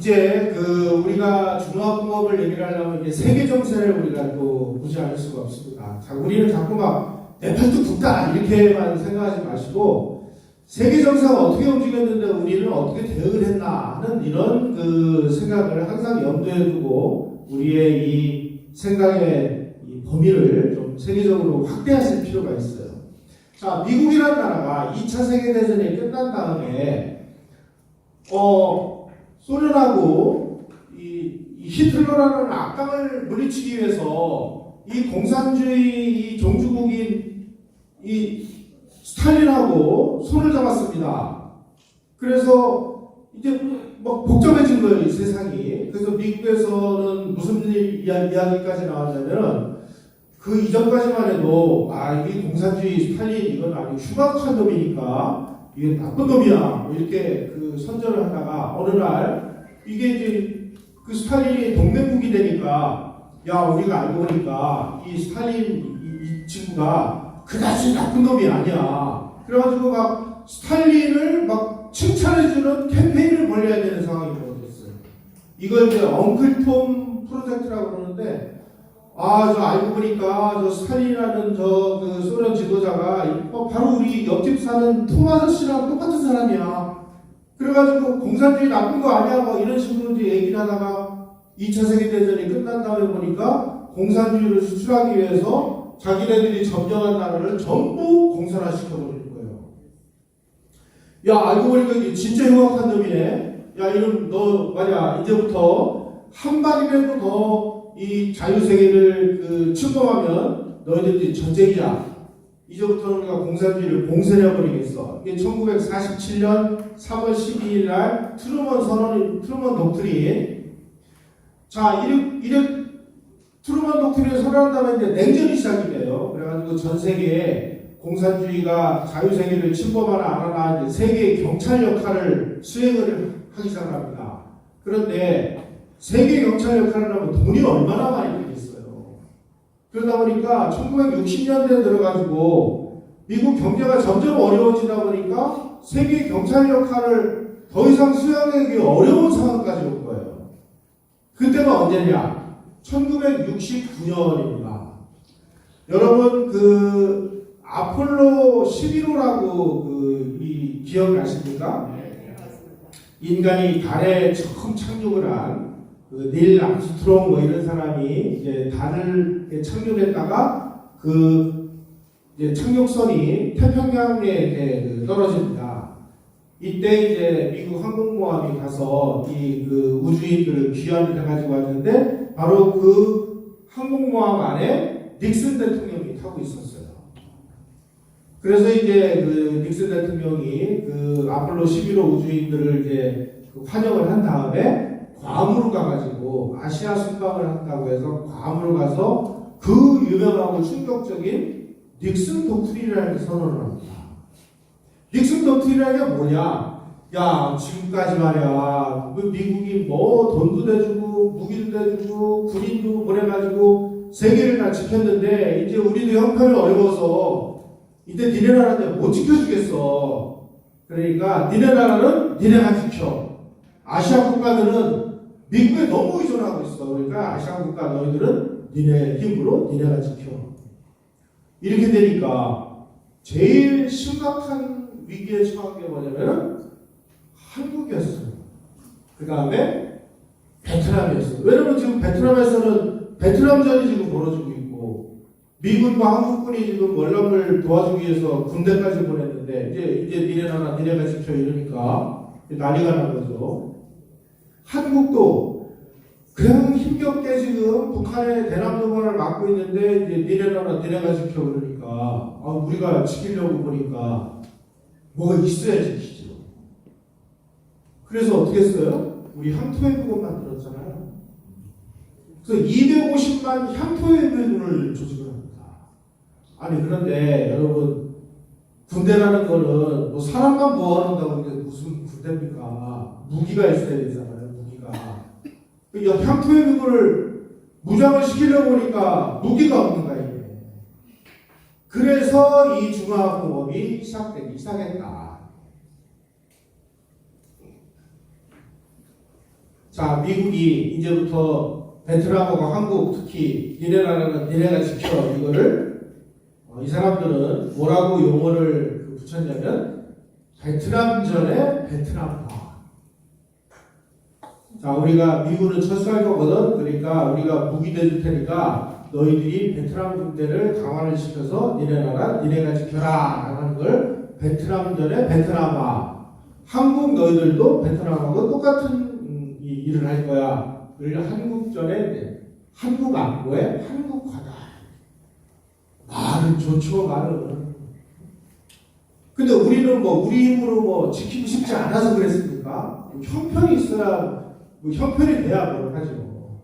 이제 우리가 중화공업을 얘기를 하려면 이제 세계 정세를 우리가 또 보지 않을 수가 없습니다. 자, 우리는 자꾸 막 네팔도 국가 이렇게만 생각하지 마시고 세계 정세가 어떻게 움직였는데 우리는 어떻게 대응을 했나 하는 이런 생각을 항상 염두에 두고 우리의 이 생각의 이 범위를 좀 세계적으로 확대하실 필요가 있어요. 자, 미국이라는 나라가 2차 세계대전이 끝난 다음에 소련하고 이 히틀러라는 악당을 물리치기 위해서 이 공산주의 이 종주국인 이 스탈린하고 손을 잡았습니다. 그래서 이제 막 복잡해진 거예요, 이 세상이. 그래서 미국에서는 무슨 이야기까지 나왔냐면 그 이전까지만 해도 이 공산주의 스탈린 이건 아주 흉악한 놈이니까 이게 나쁜 놈이야 뭐 이렇게 선전을 하다가 어느 날 이게 이제 그 스탈린이 동맹국이 되니까 야 우리가 알고 보니까 이 스탈린 이 친구가 그다지 나쁜 놈이 아니야. 그래가지고 막 스탈린을 막 칭찬해주는 캠페인을 벌여야 되는 상황이 벌어졌어요. 이걸 이제 엉클톰 프로젝트라고 그러는데 저 알고 보니까 저 스탈린이라는 그 소련 지도자가 바로 우리 옆집 사는 톰 아저씨랑 똑같은 사람이야. 그래가지고 공산주의 나쁜 거 아니야 뭐 이런 식으로 이제 얘기를 하다가 2차 세계대전이 끝난 다음에 보니까 공산주의를 수출하기 위해서 자기네들이 점령한 나라를 전부 공산화시켜버리는 거예요. 야 알고 보니까 이게 진짜 흉악한 놈이네. 야 이놈 너 말이야 이제부터 한 발이라도 더 이 자유세계를 침범하면 너희들이 전쟁이야. 이제부터는 우리가 공산주의를 봉쇄해버리겠어. 이게 1947년 3월 12일 날 트루먼 독트린. 자, 이렇게 트루먼 독트린을 선언한 다음에 이제 냉전이 시작이 돼요. 그래가지고 전 세계에 공산주의가 자유세계를 침범하나 안 하나 이제 세계의 경찰 역할을 수행을 하기 시작합니다. 그런데 세계 경찰 역할을 하면 돈이 얼마나 많이 들겠어요. 그러다 보니까 1960년대에 들어가지고 미국 경제가 점점 어려워지다 보니까 세계 경찰 역할을 더 이상 수행하기 어려운 상황까지 온 거예요. 그때가 언제냐? 1969년입니다. 여러분 아폴로 11호라고 이 기억나십니까? 인간이 달에 처음 착륙을 한 닐 암스트롱 뭐 이런 사람이 이제 달을 착륙했다가 이제 착륙선이 태평양에 이렇게 떨어집니다. 이때 이제 미국 항공모함이 가서 이 우주인들을 귀환을 해가지고 왔는데 바로 그 항공모함 안에 닉슨 대통령이 타고 있었어요. 그래서 이제 닉슨 대통령이 아폴로 11호 우주인들을 이제 환영을 한 다음에 괌으로 가가지고 아시아 순방을 한다고 해서 괌으로 가서 그 유명하고 충격적인 닉슨 독트린이라는 게 선언을 합니다. 닉슨 독트린이라는 게 뭐냐? 야 지금까지 말이야 미국이 뭐 돈도 대주고 무기도 대주고 군인도 보내가지고 세계를 다 지켰는데 이제 우리도 형편이 어려워서 이제 니네 나라는 못 지켜주겠어. 그러니까 니네 나라는 니네가 지켜. 아시아 국가들은 미국에 너무 의존하고 있어. 그러니까 아시아 국가 너희들은 니네 힘으로 니네가 지켜. 이렇게 되니까 제일 심각한 위기에 처한 게 뭐냐면 한국이었어요. 그 다음에 베트남이었어요. 왜냐면 지금 베트남에서는 베트남전이 지금 벌어지고 있고 미군과 한국군이 지금 월남을 도와주기 위해서 군대까지 보냈는데 이제 니네 나라 니네가 지켜 이러니까 난리가 난 거죠. 한국도 그냥 힘겹게 지금 북한의 대남도발을 막고 있는데 이제 니네 나라 니네가 지켜 그러니까 우리가 지키려고 보니까 뭐가 있어야 지키죠. 그래서 어떻게 했어요? 우리 향토해부군 만들었잖아요. 그래서 250만 향토해부군을 조직을 합니다. 아니 그런데 여러분 군대라는 거는 뭐 사람만 모아놓는다고 이게 무슨 군대입니까? 무기가 있어야 되잖아요. 무기가. 향토해부군을 무장을 시키려고 보니까 무기가 없는 거예요. 그래서 이 중화공업이 시작되기 시작했다. 자, 미국이 이제부터 베트남하고 한국 특히 니네 나라는 니네가 지켜 이거를 이 사람들은 뭐라고 용어를 붙였냐면 베트남전의 베트남화. 자, 우리가 미군은 철수할 거거든. 그러니까 우리가 무기 대줄 테니까 너희들이 베트남 군대를 강화를 시켜서 니네 나라 니네가 지켜라 라는 걸 베트남전의 베트남화. 한국 너희들도 베트남하고 똑같은 이 일을 할 거야. 그러니까 한국전에 한국안 뭐해? 한국화다. 말은 좋죠, 말은. 근데 우리는 뭐 우리 힘으로 뭐 지키고 싶지 않아서 그랬습니까? 형편이 있어야 형편이 돼야 뭘 하죠.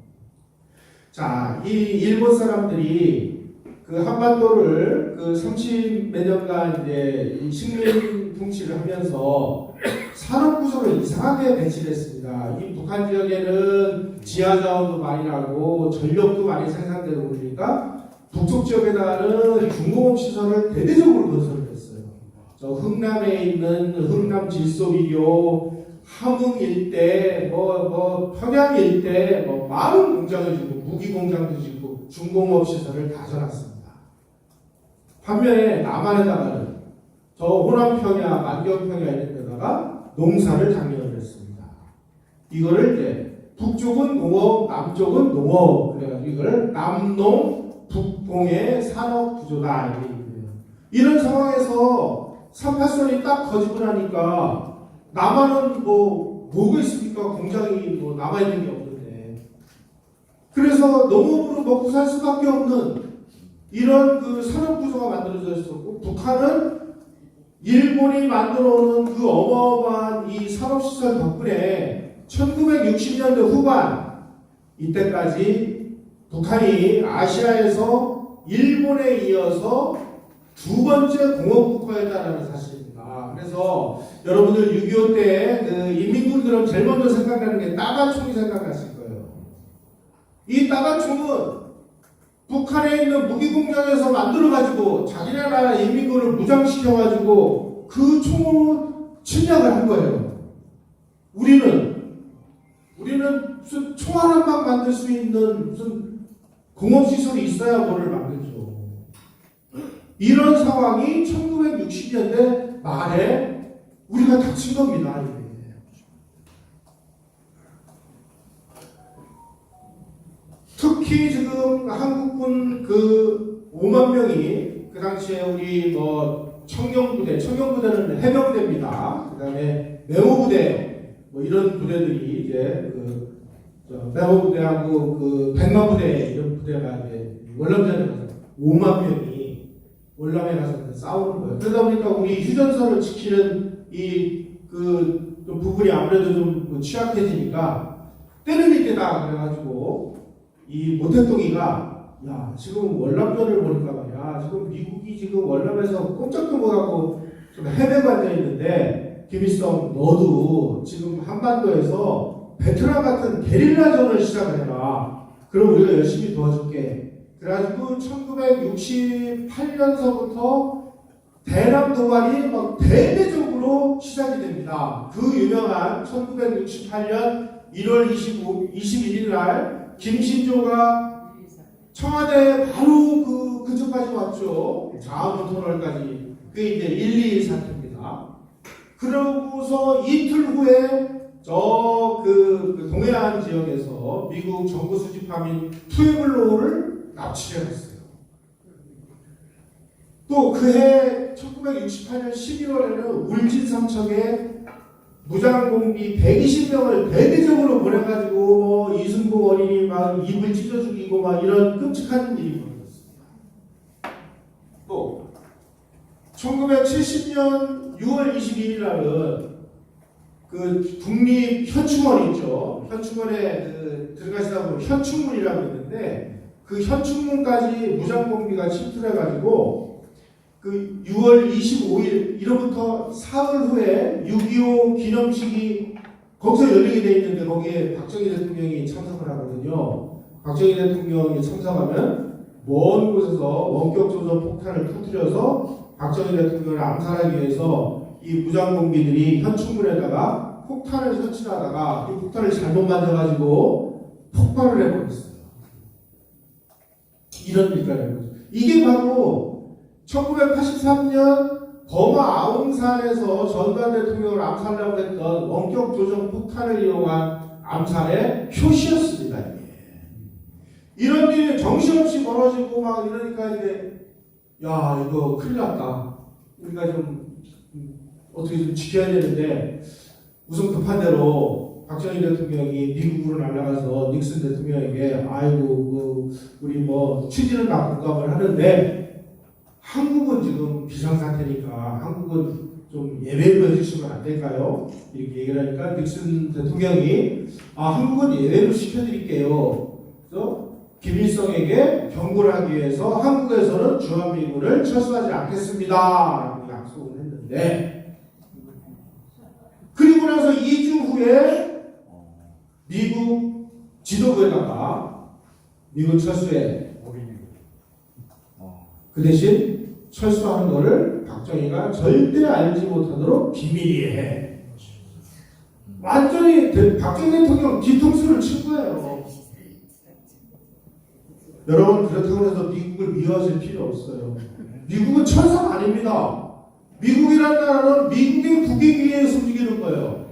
자, 이 일본 사람들이 그 한반도를 그 30몇 년간 이제 식민 통치를 하면서 산업 구조를 이상하게 배치를 했습니다. 이 북한 지역에는 지하 자원도 많이 나고 전력도 많이 생산되고 그러니까 북쪽 지역에다가는 중공업 시설을 대대적으로 건설을 했어요. 저 흥남에 있는 흥남 질소비료, 함흥 일대, 평양 일대, 많은 공장을 짓고, 무기 공장도 짓고, 중공업 시설을 다 져놨습니다. 반면에 남한에다가는 저 호남평야, 만경평야 이런 데다가 농사를 장려를 했습니다. 이거를 이제 북쪽은 농업, 남쪽은 농업, 그래가지고 이걸 남농, 북공의 산업 구조다. 이렇게 얘기해요. 이런 상황에서 38선이 딱 거집을 하니까 남한은 뭐가 있습니까? 공장이 뭐 남아있는 게 없는데. 그래서 농업으로 먹고 살 수밖에 없는 이런 그 산업구조가 만들어져 있었고, 북한은 일본이 만들어 오는 그 어마어마한 이 산업시설 덕분에 1960년대 후반, 이때까지 북한이 아시아에서 일본에 이어서 두 번째 공업국가였다는 사실입니다. 그래서 여러분들 6.25 때 그 인민군들은 제일 먼저 생각나는 게 따가총이 생각나실 거예요. 이 따가총은 북한에 있는 무기공장에서 만들어가지고 자기네 나라 인민군을 무장시켜가지고 그 총으로 침략을 한 거예요. 우리는 무슨 총 하나만 만들 수 있는 무슨 공업시설이 있어야 뭐를 만들죠. 이런 상황이 1960년대 말에 우리가 닥친 겁니다. 특히 지금 한국군 그 5만 명이 그 당시에 우리 청경부대는 해병대입니다. 그 다음에 메모부대 이런 부대들이 이제 메모부대하고 그 백마부대 이런 부대가 이제 월남전에 가서 5만 명이 월남에 가서 싸우는 거예요. 그러다 보니까 우리 휴전선을 지키는 좀 부분이 아무래도 좀 취약해지니까 때를 이때다 그래가지고 이 모태똥이가 야 지금 월남전을 보니까 말이야 지금 미국이 지금 월남에서 꼼짝도 못하고 좀 헤매고 앉아있는데 김일성 너도 지금 한반도에서 베트남 같은 게릴라전을 시작을 해라. 그럼 우리가 열심히 도와줄게. 그래가지고 1968년서부터 대남 도발이 막 대대적으로 시작이 됩니다. 그 유명한 1968년 1월 21일 날 김신조가 청와대 바로 근처까지 왔죠. 자문 토널까지. 그게 이제 1.2 사태입니다. 그러고서 이틀 후에 그 동해안 지역에서 미국 정부 수집함인 푸에블로를 납치해 갔어요. 또 그해 1968년 12월에는 울진 삼척에 무장공비 120명을 대대적으로 보내가지고 이승복 어린이 막 입을 찢어 죽이고 막 이런 끔찍한 일이 벌어졌습니다. 또 1970년 6월 22일 날은 그 국립현충원 있죠. 현충원에 들어가시다 보면 현충문이라고 있는데 그 현충문까지 무장공비가 침투해가지고 그 6월 25일 이로부터 사흘 후에 6.25 기념식이 거기서 열리게 돼 있는데 거기에 박정희 대통령이 참석을 하거든요. 박정희 대통령이 참석하면 먼 곳에서 원격조선 폭탄을 터뜨려서 박정희 대통령을 암살하기 위해서 이 무장공비들이 현충문에다가 폭탄을 설치하다가 이 폭탄을 잘못 만져가지고 폭발을 해버렸어요. 이런 일까지 거죠. 이게 바로 1983년 버마 아웅산에서 전두환 대통령을 암살하려고 했던 원격 조정 폭탄을 이용한 암살의 표시였습니다. 이런 일이 정신없이 벌어지고 막 이러니까 이제 야 이거 큰일 났다. 우리가 좀 어떻게 좀 지켜야 되는데 우선 급한 대로 박정희 대통령이 미국으로 날아가서 닉슨 대통령에게 아이고 우리 뭐 취지는 다 공감을 하는데 한국은 지금 비상사태니까 한국은 좀 예외로 해주시면 안 될까요? 이렇게 얘기를 하니까 닉슨 대통령이 한국은 예외로 시켜드릴게요. 그래서 김일성에게 경고를 하기 위해서 한국에서는 주한미군을 철수하지 않겠습니다. 라고 약속을 했는데 그리고 나서 2주 후에 미국 지도부에다가 미군 철수에 그 대신 철수하는 거를 박정희가 절대 알지 못하도록 비밀리에 해. 완전히 박정희 대통령 뒤통수를 친 거예요. 여러분 그렇다고 해서 미국을 미워하실 필요 없어요. 미국은 천사가 아닙니다. 미국이라는 나라는 미국의 국익 위해서 움직이는 거예요.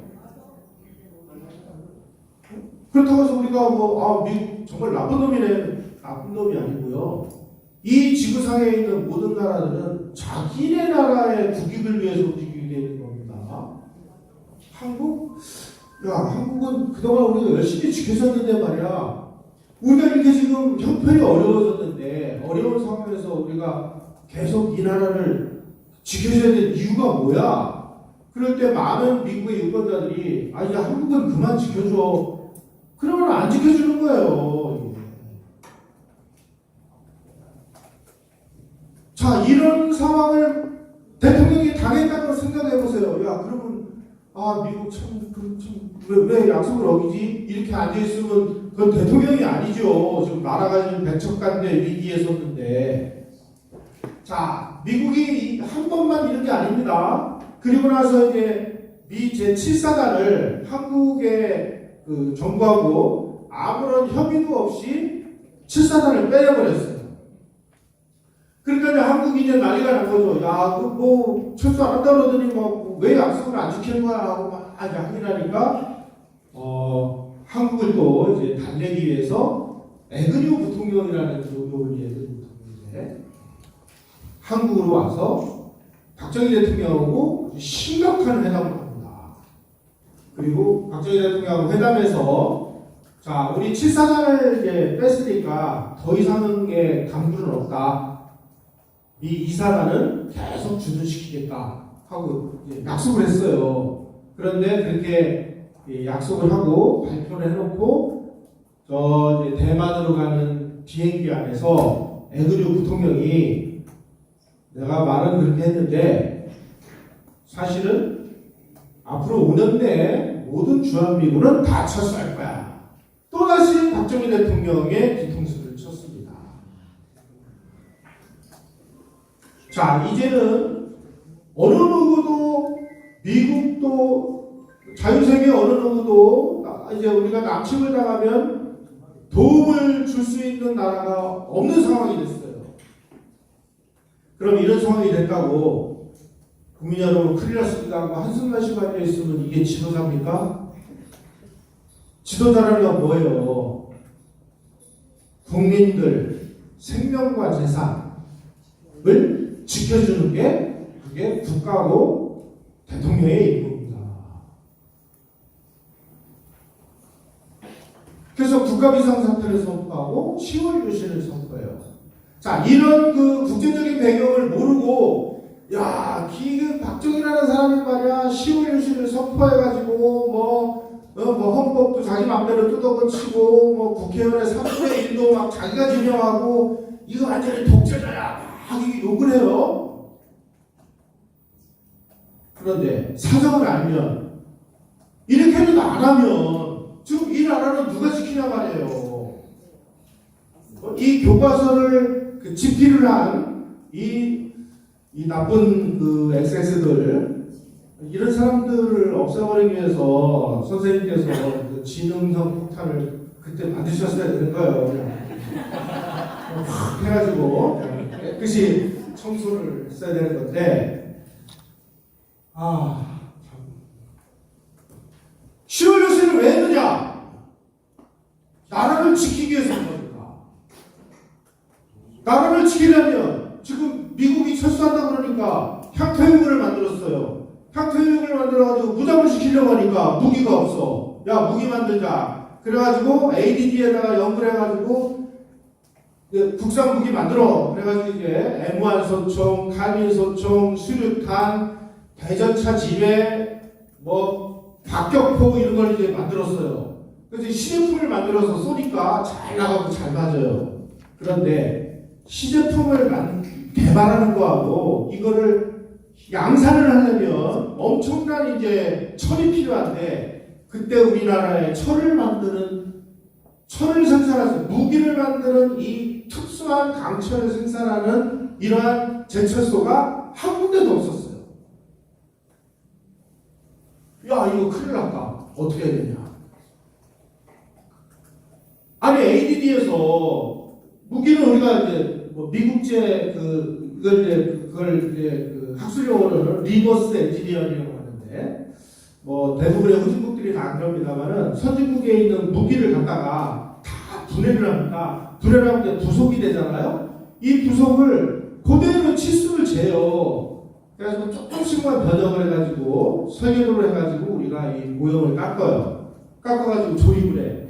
그렇다고 해서 우리가 미국 정말 나쁜 놈이네. 나쁜 놈이 아니고요. 이 지구상에 있는 모든 나라들은 자기네 나라의 국익을 위해서 움직이게 되는 겁니다. 한국은 그동안 우리가 열심히 지켜줬는데 말이야. 우리가 이렇게 지금 형편이 어려워졌는데 어려운 상황에서 우리가 계속 이 나라를 지켜줘야 되는 이유가 뭐야? 그럴 때 많은 미국의 유권자들이 이제 한국은 그만 지켜줘. 그러면 안 지켜주는 거예요. 자, 이런 상황을 대통령이 당했다고 생각해보세요. 야, 그러면 미국 왜 약속을 어기지? 이렇게 앉아있으면 그건 대통령이 아니죠. 지금 나라가 지금 백척간대 위기에 섰는데. 자, 미국이 한 번만 이런 게 아닙니다. 그리고 나서 이제 미 제7사단을 한국의 그 정부하고 아무런 협의도 없이 7사단을 빼내버렸어요. 그러니까 이제 한국이 이제 난리가 난 거죠. 야, 철수 안 한다고 그러더니 왜 약속을 안 지키는 거야? 하고 막 확인하니까, 한국을 또 이제 달래기 위해서 에그뉴 부통령이라는 요분이 에그뉴 부통령인데, 한국으로 와서 박정희 대통령하고 심각한 회담을 합니다. 그리고 박정희 대통령하고 회담에서 자, 우리 7사단을 이제 뺐으니까 더 이상의 강구는 없다. 이 2사단은 계속 주둔시키겠다 하고 이제 약속을 했어요. 그런데 그렇게 약속을 하고 발표를 해놓고 저 이제 대만으로 가는 비행기 안에서 에그뉴 부통령이 내가 말은 그렇게 했는데 사실은 앞으로 5년 내에 모든 주한미군은 다 철수할 거야. 또다시 박정희 대통령의 뒤통수를 쳤습니다. 자, 이제는 어느 누구도 미국도 자유세계 어느 누구도 이제 우리가 납치를 당하면 도움을 줄 수 있는 나라가 없는 상황이 됐어요. 그럼 이런 상황이 됐다고 국민 여러분 큰일 났습니다 하고 한숨만 쉬고 앉아있으면 이게 지도자입니까? 지도자라는 건 뭐예요? 국민들 생명과 재산을 지켜주는 게 그게 국가고 대통령의 임무입니다. 그래서 국가비상사태를 선포하고 10월 유신을 선포해요. 자, 이런 그 국제적인 배경을 모르고 야, 그 박정희라는 사람이 말이야 10월 유신을 선포해가지고 헌법도 자기 맘대로 뜯어고치고 국회의원의 3분의 1도 막 자기가 지명하고 이거 완전히 독재자야 막 이게 욕을 해요. 그런데 사정을 알면 이렇게 해도 안 하면 지금 이 나라는 누가 지키냐 말이에요. 이 교과서를 집필을 한 이 나쁜 그 XX들 이런 사람들을 없애버리기 위해서 선생님께서 그 지능형 폭탄을 그때 만드셨어야 되는 거예요. 그냥 확 해가지고 깨끗이 청소를 했어야 되는 건데, 아, 참. 10월 요새는 왜 했느냐? 나라를 지키기 위해서 한 겁니다. 나라를 지키려면 지금 미국이 철수한다 그러니까 향토해역을 만들었어요. 향토해역을 만들어가지고 무장을 시키려고 하니까 무기가 없어. 야, 무기 만들자. 그래가지고 ADD에다가 연구를 해가지고 국산 무기 만들어. 그래가지고 이제 M1 소총, 칼빈 소총, 수류탄, 대전차 지뢰, 뭐 박격포 이런 걸 이제 만들었어요. 그래서 시제품을 만들어서 쏘니까 잘 나가고 잘 맞아요. 그런데 시제품을 개발하는 거하고 이거를 양산을 하려면 엄청난 이제 철이 필요한데, 그때 우리나라에 철을 생산해서 무기를 만드는 이 특수한 강철을 생산하는 이러한 제철소가 한 군데도 없었어요. 야, 이거 큰일 났다. 어떻게 해야 되냐? 아니, ADD에서 무기는 우리가 이제 뭐 미국제 그걸 이제 그 학술용어로는 리버스 엔지니어링이라고 하는데, 뭐 대부분의 후진국들이 다 그럽니다만은 선진국에 있는 무기를 갖다가 다 분해를 합니다. 분해를 하면 이제 부속이 되잖아요. 이 부속을 그대로 치수를 재요. 그래서 조금씩만 변형을 해가지고 설계도를 해가지고 우리가 이 모형을 깎아요. 깎아가지고 조립을 해.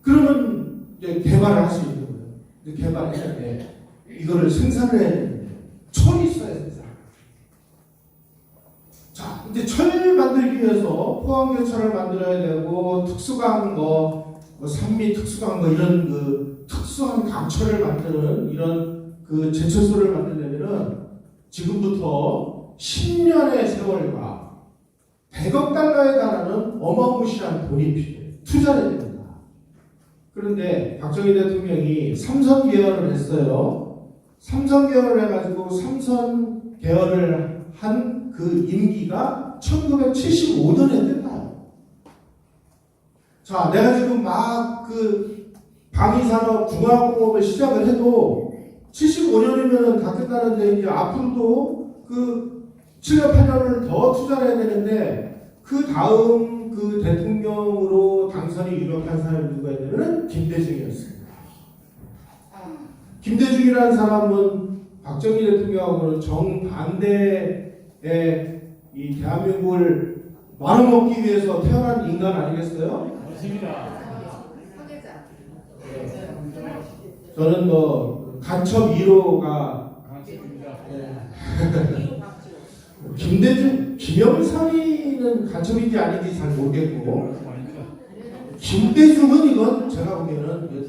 그러면 이제 개발을 할 수 있는 거예요. 이제 개발해야 돼. 이거를 생산을 해야 되는데 철이 있어야 생산. 자, 이제 철 만들기 위해서 포항제철을 만들어야 되고 특수강 뭐 산미 특수강 뭐 이런 그 특수한 강철을 만드는 이런 그 제철소를 만들려면은 지금부터 10년의 세월과 100억 달러에 달하는 어마무시한 돈이 필요해요. 투자를 해야 됩니다. 그런데 박정희 대통령이 삼선 개헌을 했어요. 삼선 개헌을 해가지고 삼선 개헌을 한 그 임기가 1975년에 끝나요. 자, 내가 지금 막 그 방위산업 중화공업을 시작을 해도 75년이면 다 끝나는데 이제 앞으로도 그 7년 8년을 더 투자를 해야 되는데, 그 다음 그 대통령으로 당선이 유력한 사람이 누가 있냐면 김대중이었습니다. 김대중이라는 사람은 박정희 대통령하고는 정반대의 이 대한민국을 말아먹기 위해서 태어난 인간 아니겠어요? 맞습니다. 저는 뭐 간첩 1호가 김대중, 김영삼이는 간첩인지 아닌지 잘 모르겠고, 김대중은 이건 제가 보기에는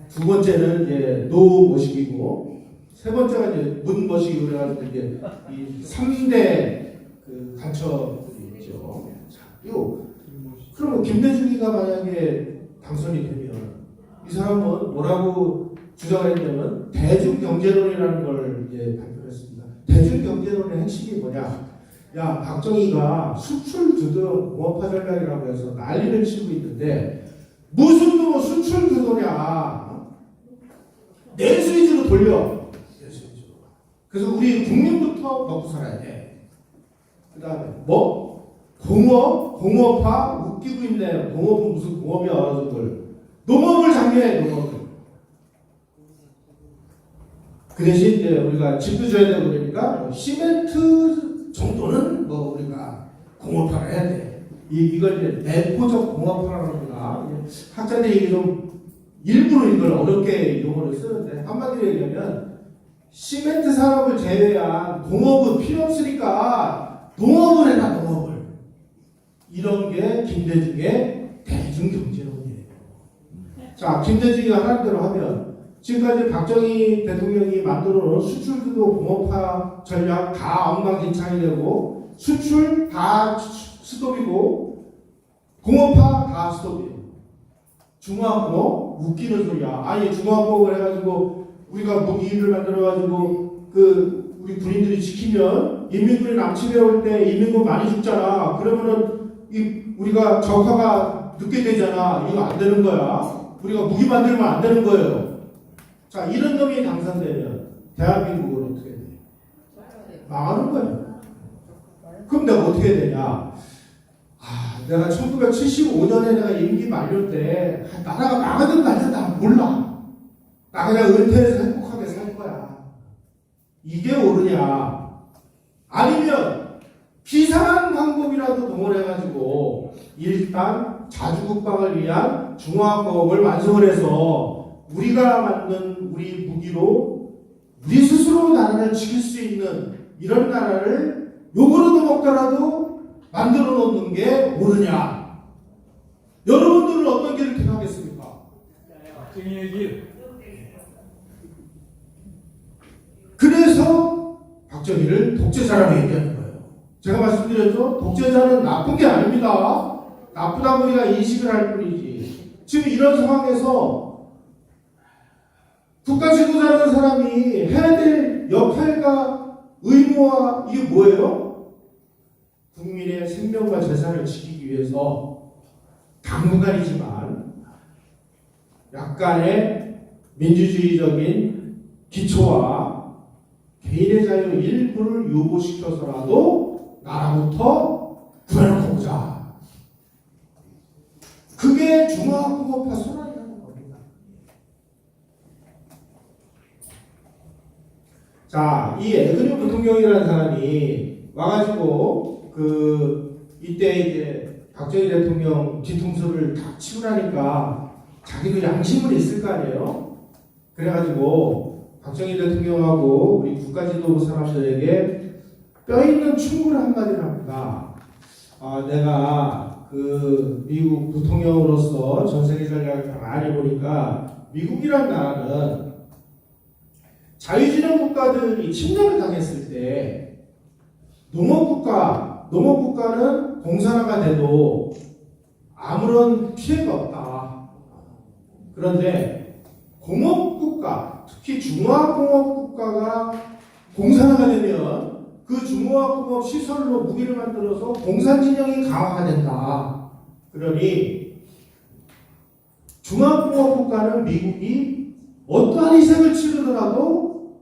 두 번째는 이제 노 머시기고, 세 번째가 이제 문 머시기. 그래가지고 이제 이 3대 그 간첩들이 있죠. 자, 그러면 김대중이가 만약에 당선이 되면 이 사람은 뭐라고 주장을 했냐면 대중경제론이라는 걸 이제 발표했습니다. 대중경제론의 핵심이 뭐냐? 야, 박정희가 수출 주도 공업화 전략이라고 해서 난리를 치고 있는데 무슨 놈의 수출 주도냐? 내수 위주로 돌려. 내수 위주로. 그래서 우리 국민부터 먹고 살아야 돼. 그 다음에 뭐? 공업화 웃기고 있네. 공업은 무슨 공업이야, 저걸. 농업을 장려해, 농업을. 그 대신 이제 우리가 집도 줘야 되고 그러니까 시멘트 정도는 뭐 우리가 공업화를 해야 돼. 이걸 이제 내포적 공업화라고 합니다. 학자들이 이게 좀 일부러 이걸 어렵게 용어를 쓰는데, 한마디로 얘기하면 시멘트 산업을 제외한 공업은 필요 없으니까 농업을 해라, 농업을. 이런 게 김대중의 대중경제론이에요. 자, 김대중이 하라는 대로 하면 지금까지 박정희 대통령이 만들어 놓은 수출주도 공업화 전략 다 엉망진창이 되고, 수출 다 스톱이고 공업화 다 스톱이에요. 중화공업 웃기는 소리야. 아니, 중화공업을 해가지고 우리가 무기를 만들어가지고 그 우리 군인들이 지키면 인민군이 남침해 올 때 인민군 많이 죽잖아. 그러면은 우리가 적화가 늦게 되잖아. 이거 안 되는 거야. 우리가 무기 만들면 안 되는 거예요. 자, 이런 놈이 당선되면 대한민국은 어떻게 돼? 망하는 거예요. 그럼 내가 어떻게 되냐? 내가 1975년에 내가 임기 만료 때 나라가 망하든 말든 나 몰라. 나 그냥 은퇴해서 행복하게 살 거야. 이게 옳으냐? 아니면 비상한 방법이라도 동원해가지고 일단 자주국방을 위한 중화법을 완성을 해서 우리가 만든 우리 무기로 우리 스스로 나라를 지킬 수 있는 이런 나라를 욕으로도 먹더라도 만들어 놓는 게 옳으냐? 여러분들은 어떤 길을 택하겠습니까? 박정희의 길. 그래서 박정희를 독재자라고 얘기하는 거예요. 제가 말씀드렸죠? 독재자는 나쁜 게 아닙니다. 나쁘다고 우리가 인식을 할 뿐이지. 지금 이런 상황에서 국가 지도자라는 사람이 해야 될 역할과 의무와 이게 뭐예요? 국민의 생명과 재산을 지키기 위해서 당분간이지만 약간의 민주주의적인 기초와 개인의 자유 일부를 유보시켜서라도 나라부터 구해놓고 보자. 그게 중화공업화 선언이라는 겁니다. 자, 이 에그뉴 부통령이라는 사람이 와가지고 이때 이제 박정희 대통령 뒤통수를 탁 치고 나니까 자기도 양심은 있을 거 아니에요? 그래가지고 박정희 대통령하고 우리 국가지도부 사람들에게 뼈 있는 충고를 한마디를 합니다. 내가 미국 부통령으로서 전 세계 전략을 많이 보니까 미국이란 나라는 자유진영 국가들이 침략을 당했을 때 농업국가는 공산화가 돼도 아무런 피해가 없다. 그런데 공업국가, 특히 중화공업국가가 공산화가 되면 그 중화공업 시설로 무기를 만들어서 공산진영이 강화가 된다. 그러니 중화공업국가는 미국이 어떠한 희생을 치르더라도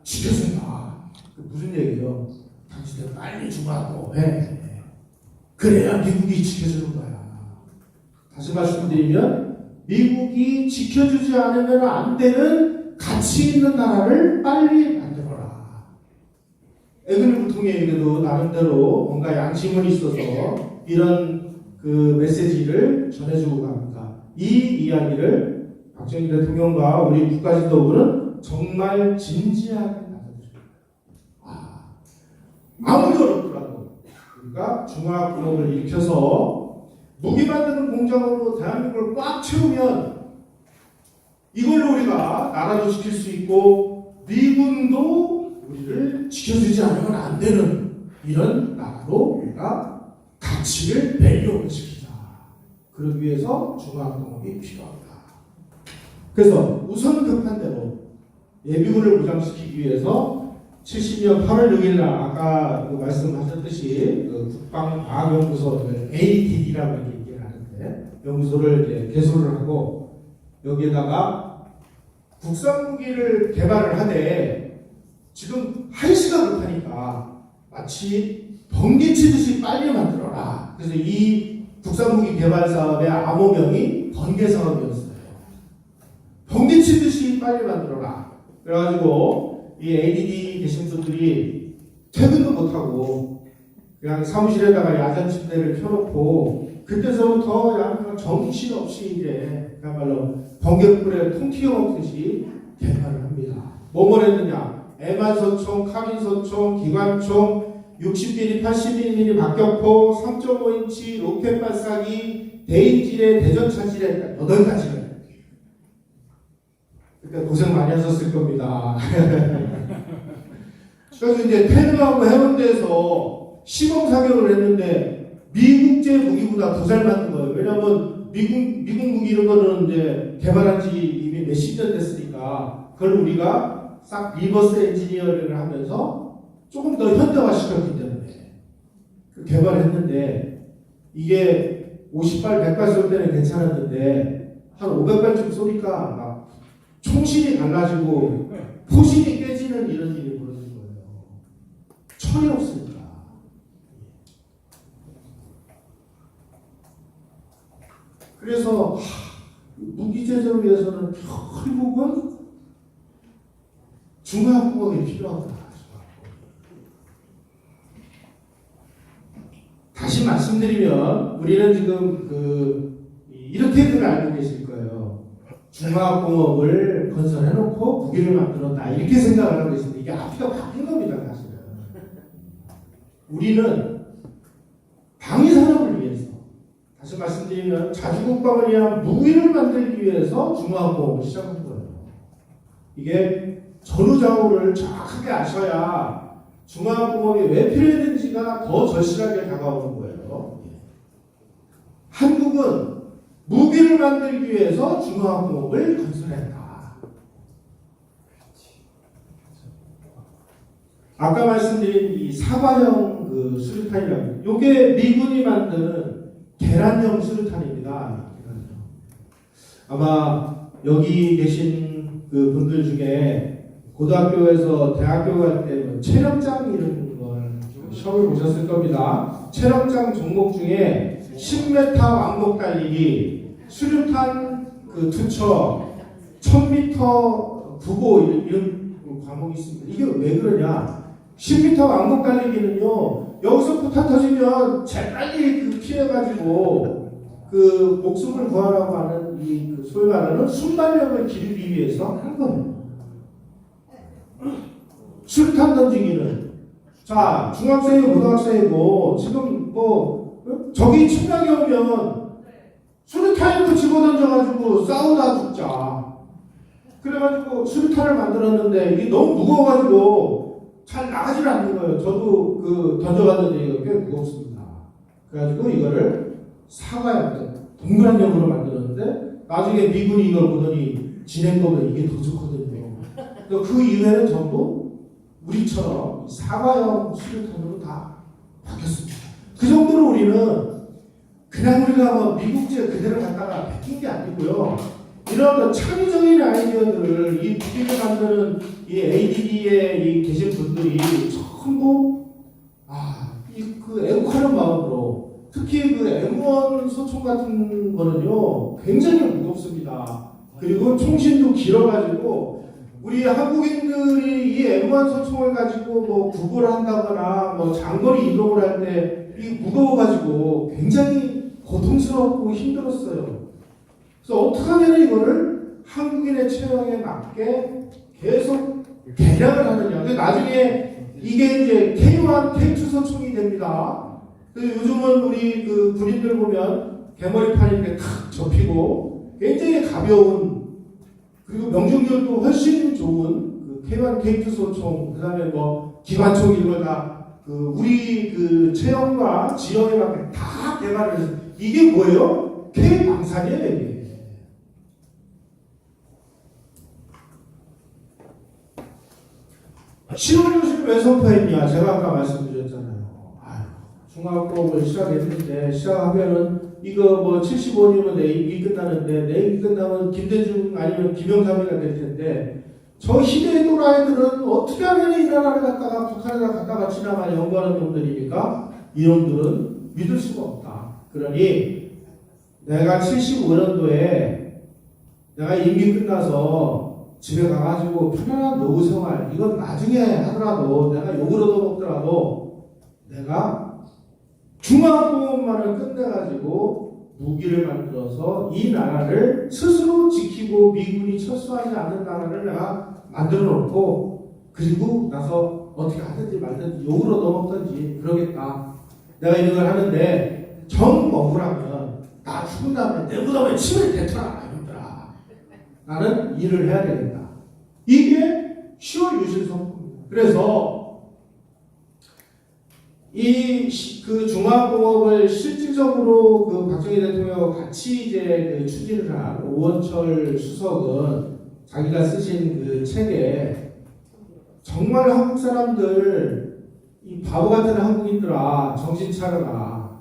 지켜준다. 무슨 얘기예요? 당신들 빨리 중화공업해. 그래야 미국이 지켜주는 거야. 다시 말씀드리면 미국이 지켜주지 않으면 안 되는 가치 있는 나라를 빨리 만들어라. 에그뉴 부통령에게도 나름대로 뭔가 양심은 있어서 이런 메시지를 전해주고 갑니다. 이 이야기를 박정희 대통령과 우리 국가지도부는 정말 진지하게 받아들입니다. 아무리 어렵더라도 우리가 중화공업을 일으켜서 무기 만드는 공장으로 대한민국을 꽉 채우면 이걸로 우리가 나라도 지킬 수 있고 미군도 우리를 지켜주지 않으면 안 되는 이런 나라로 우리가 가치를 밸류업을 시키자. 그러기 위해서 중화공업이 필요합니다. 그래서 우선 급한 대로 예비군을 무장시키기 위해서 70년 8월 6일 날 아까 말씀하셨듯이 국방과학연구소 ADD라고 얘기를 하는데 연구소를 이제 개소를 하고 여기에다가 국산무기를 개발을 하되 지금 한시가 급하니까 마치 번개치듯이 빨리 만들어라. 그래서 이 국산무기 개발 사업의 암호명이 번개사업이었어요. 번개치듯이 빨리 만들어라. 그래가지고 이 ADD 계신 분들이 퇴근도 못하고 그냥 사무실에다가 야전 침대를 켜놓고 그때서부터 그냥 정신없이 이제 그야말로 번개불에 통 튀어 먹듯이 개발을 합니다. 뭐뭘 했느냐? 애만소총, 카빈소총, 기관총, 60mm, 80mm 박격포, 3.5인치 로켓 발사기, 대인지뢰, 대전차지뢰 8가지를. 그때 고생 많이 하셨을 겁니다. 그래서 이제 태릉하고 해운대에서 시범 사격을 했는데 미국제 무기보다 더 잘 맞는 거예요. 왜냐하면 미국 무기 이런 거는 이제 개발한 지 이미 몇십 년 됐으니까 그걸 우리가 싹 리버스 엔지니어링을 하면서 조금 더 현대화시켰기 때문에 개발했는데 이게 50발 100발 쏠 때는 괜찮았는데 한 500발쯤 쏘니까 막 총신이 달라지고 포신이 깨지는 이런 일이 벌어진 거예요. 철이 없으니까. 그래서 무기 제조를 위해서는 결국은 중화학공학이 필요하다. 다시 말씀드리면 우리는 지금 이렇게들 알고 계실 거예요. 중화학공업을 건설해놓고 무기를 만들었다 이렇게 생각을 하고 있습니다. 이게 앞뒤가 바뀐 겁니다, 사실은. 우리는 방위산업을 위해서, 다시 말씀드리면 자주국방을 위한 무기를 만들기 위해서 중화학공업을 시작한 거예요. 이게 전후좌우를 정확하게 아셔야 중화학공업이 왜 필요했는지가 더 절실하게 다가오는 거예요. 한국은 무기를 만들기 위해서 중화학공업을 건설했다. 아까 말씀드린 이 사과형 수류탄이라고, 이게 미군이 만든 계란형 수류탄입니다. 아마 여기 계신 분들 중에 고등학교에서 대학교 갈 때 체력장 이런 걸 시험을 보셨을 겁니다. 체력장 종목 중에 10m 왕복 달리기, 수류탄 투척, 1000m 구보 이런 과목이 있습니다. 이게 왜 그러냐? 10m 왕복 달리기는요, 여기서 포탄 터지면 재빨리 피해가지고 목숨을 구하라고 하는 소위 말하는 순발력을 기르기 위해서 한 거예요. 수류탄 던지기는, 자, 중학생이고 고등학생이고 지금 적이 침략이 오면 수류탄을 집어 던져가지고 싸우다 죽자. 그래가지고 수류탄을 만들었는데 이게 너무 무거워가지고 잘 나가질 않는 거예요. 저도 던져봤는데 이거 꽤 무겁습니다. 그래가지고 이거를 사과형 동그란 형으로 만들었는데 나중에 미군이 이걸 보더니 진행법은 이게 더 좋거든요. 그 이후에는 전부 우리처럼 사과형 수류탄으로 다 바뀌었습니다. 그 정도로 우리는 그냥 우리가 미국제 그대로 갖다가 베낀 게 아니고요. 이런 창의적인 아이디어들을 이 무기를 만드는 이 ADD에 계신 분들이 전부 애국하는 마음으로, 특히 M1 소총 같은 거는요 굉장히 무겁습니다. 그리고 총신도 길어가지고 우리 한국인들이 이 M1 소총을 가지고 구보를 한다거나 장거리 이동을 할 때 이 무거워가지고 굉장히 고통스럽고 힘들었어요. 그래서 어떻게 하면 이거를 한국인의 체형에 맞게 계속 개량을 하느냐. 근데 나중에 이게 이제 K1, K2 소총이 됩니다. 요즘은 우리 군인들 보면 개머리판이 이렇게 탁 접히고 굉장히 가벼운, 그리고 명중률도 훨씬 좋은 K1, K2 소총, 그 다음에 기관총 이런 걸 다 우리 체형과 지형에 맞게 다 개발을 해서, 이게 뭐예요? K 방산이에요, 이게. 시험교실을 왜 선포했냐? 제가 아까 말씀드렸잖아요. 중학교를 시작했는데, 시작하면은 이거 75년이면 내 임기 끝나는데, 내 임기 끝나면 김대중 아니면 김영삼이가 될 텐데, 저 시대의 또라이들은 어떻게 하면 이 나라를 갖다가 북한에다 갖다가 지나가 연구하는 놈들이니까 이놈들은 믿을 수가 없다. 그러니 내가 75년도에 내가 임기 끝나서 집에 가가지고 편안한 노후 생활, 이건 나중에 하더라도 내가 욕을 얻어먹더라도 내가 중화공업만을 끝내가지고 무기를 만들어서 이 나라를 스스로 지키고 미군이 철수하지 않는 나라를 내가 만들어 놓고, 그리고 나서 어떻게 하든지 말든지 욕을 얻어먹든지 그러겠다. 내가 이런 걸 하는데 정 억울하면 나 죽은 다음에 내 무덤에 침을 뱉어라 이놈들아. 나는 일을 해야 되겠다. 이게 10월 유신 선포입니다. 그래서 이 중화공업을 실질적으로 박정희 대통령과 같이 이제 추진을 한 오원철 수석은 자기가 쓰신 책에 정말 한국 사람들 이 바보 같은 한국인들아, 정신 차려라.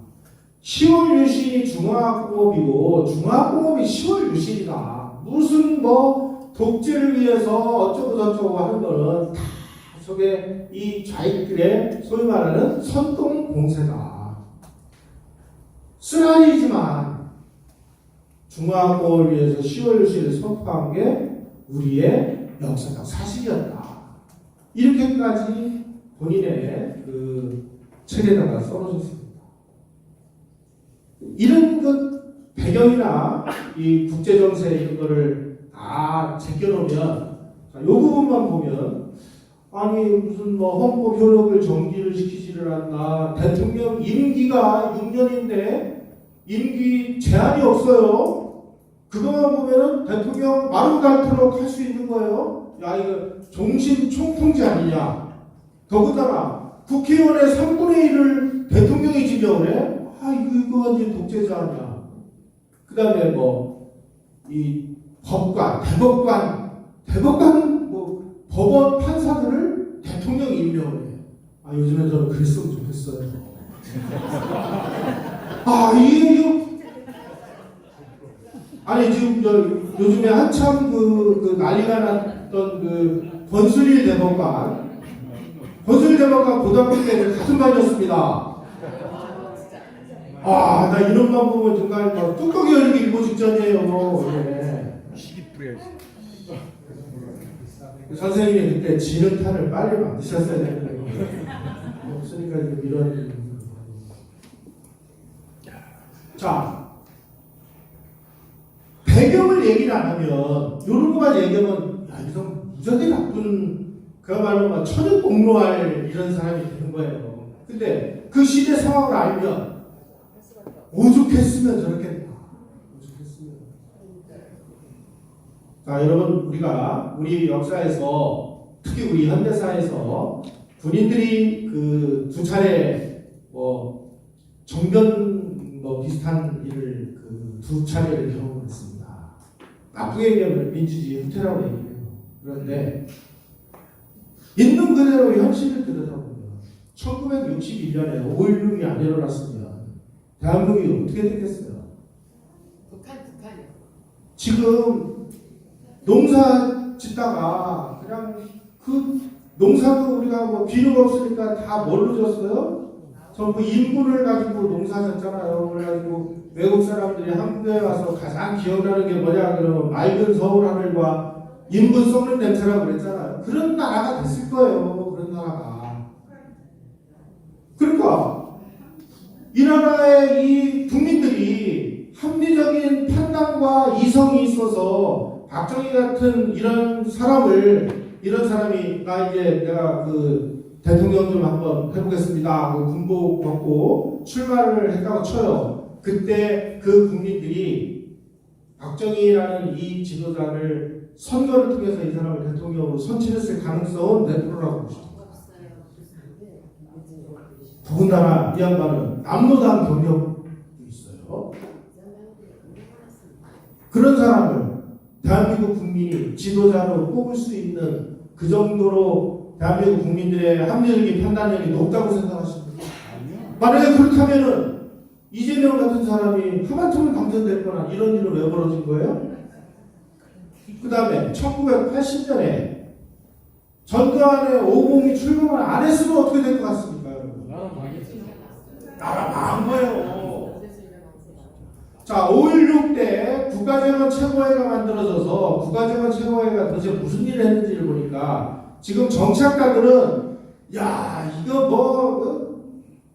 10월 유신이 중화학공업이고 중화학공업이 10월 유신이다. 무슨 뭐 독재를 위해서 어쩌고 저쩌고 하는 거는 다 속에 이 좌익들의 소위 말하는 선동공세다. 쓰라리지만 중화학공업을 위해서 10월 유신을 선포한 게 우리의 역사적 사실이었다. 이렇게까지 본인의 그 책에다가 써놓으셨습니다. 이런 것 배경이나 이 국제정세 이런 거를 다 제껴놓으면, 자, 요 부분만 보면, 아니 무슨 뭐 헌법 효력을 정지를 시키지를 않나, 대통령 임기가 6년인데 임기 제한이 없어요. 그것만 보면은 대통령 마루 닳도록 할 수 있는 거예요. 야, 이거 종신 총통제 아니냐. 더군다나 국회의원의 3분의 1을 대통령이 지정을 해? 아, 이거 완전 독재자 아니야. 그 다음에 이 법관, 대법관, 법원 판사들을 대통령이 임명을 해. 아, 요즘에 저는 그랬으면 좋겠어요. 아, 이거. 아니, 지금 요즘에 한참 난리가 났던 권순일 대법관 고등학교 때 같은 반이었습니다. 아, 나 이런만 보면 정말 뚜껑이 열리기 일보 직전이에요. 네. 선생님이 그때 진흙탕을 빨리 만드셨어야 되는데 없으니까 이런. 자, 배경을 얘기를 안 하면 이런 것만 얘기하면 야, 이거 무지하게 나쁜 그야말로 천연공로할 이런 사람이 되는 거예요. 근데 그 시대 상황을 알면 오죽했으면 저렇게 오죽했으면. 자, 여러분, 우리 역사에서 특히 우리 현대사에서 군인들이 그 두 차례 정변 비슷한 일을 두 차례를 경험했습니다. 나쁘게 얘기하면 민주주의 후퇴라고 얘기해요. 그런데 있는 그대로 현실을 들여다보면 1961년에 5.16이 안 일어났으면 대한민국이 어떻게 됐겠어요? 북한이요. 지금 농사 짓다가 그냥 그 농사도 우리가 비료가 없으니까 다 뭘로 줬어요? 전부 인분을 가지고 농사 짓잖아요. 그래가지고 외국 사람들이 한국에 와서 가장 기억나는 게 뭐냐 그러면 맑은 서울 하늘과 인분 썩는 냄새라고 그랬잖아요. 그런 나라가 됐을 거예요. 그런 나라가. 그러니까 이 나라의 이 국민들이 합리적인 판단과 이성이 있어서 박정희 같은 이런 사람이 내가 대통령 좀 한번 해보겠습니다 하고 군복 벗고 출마를 했다고 쳐요. 그때 그 국민들이 박정희라는 이 지도자를 선거를 통해서 이 사람을 대통령으로 선출했을 가능성은 몇 프로라고 보십니까? 더군다나 이 양반은 남로당 경력도 있어요. 그런 사람을 대한민국 국민이 지도자로 뽑을 수 있는 그 정도로 대한민국 국민들의 합리적인 판단력이 높다고 생각하십니까? 만약에 그렇다면은 이재명 같은 사람이 하마터면 당선될 거나 이런 일은 왜 벌어진 거예요? 그 다음에 1980년에 전두환의 오공이 출범을 안 했으면 어떻게 될 것 같습니까? 나라 망한 거예요. 자, 5.16 때 국가재건 최고회가 만들어져서 국가재건 최고회가 도대체 무슨 일을 했는지를 보니까 지금 정치학가들은 야, 이거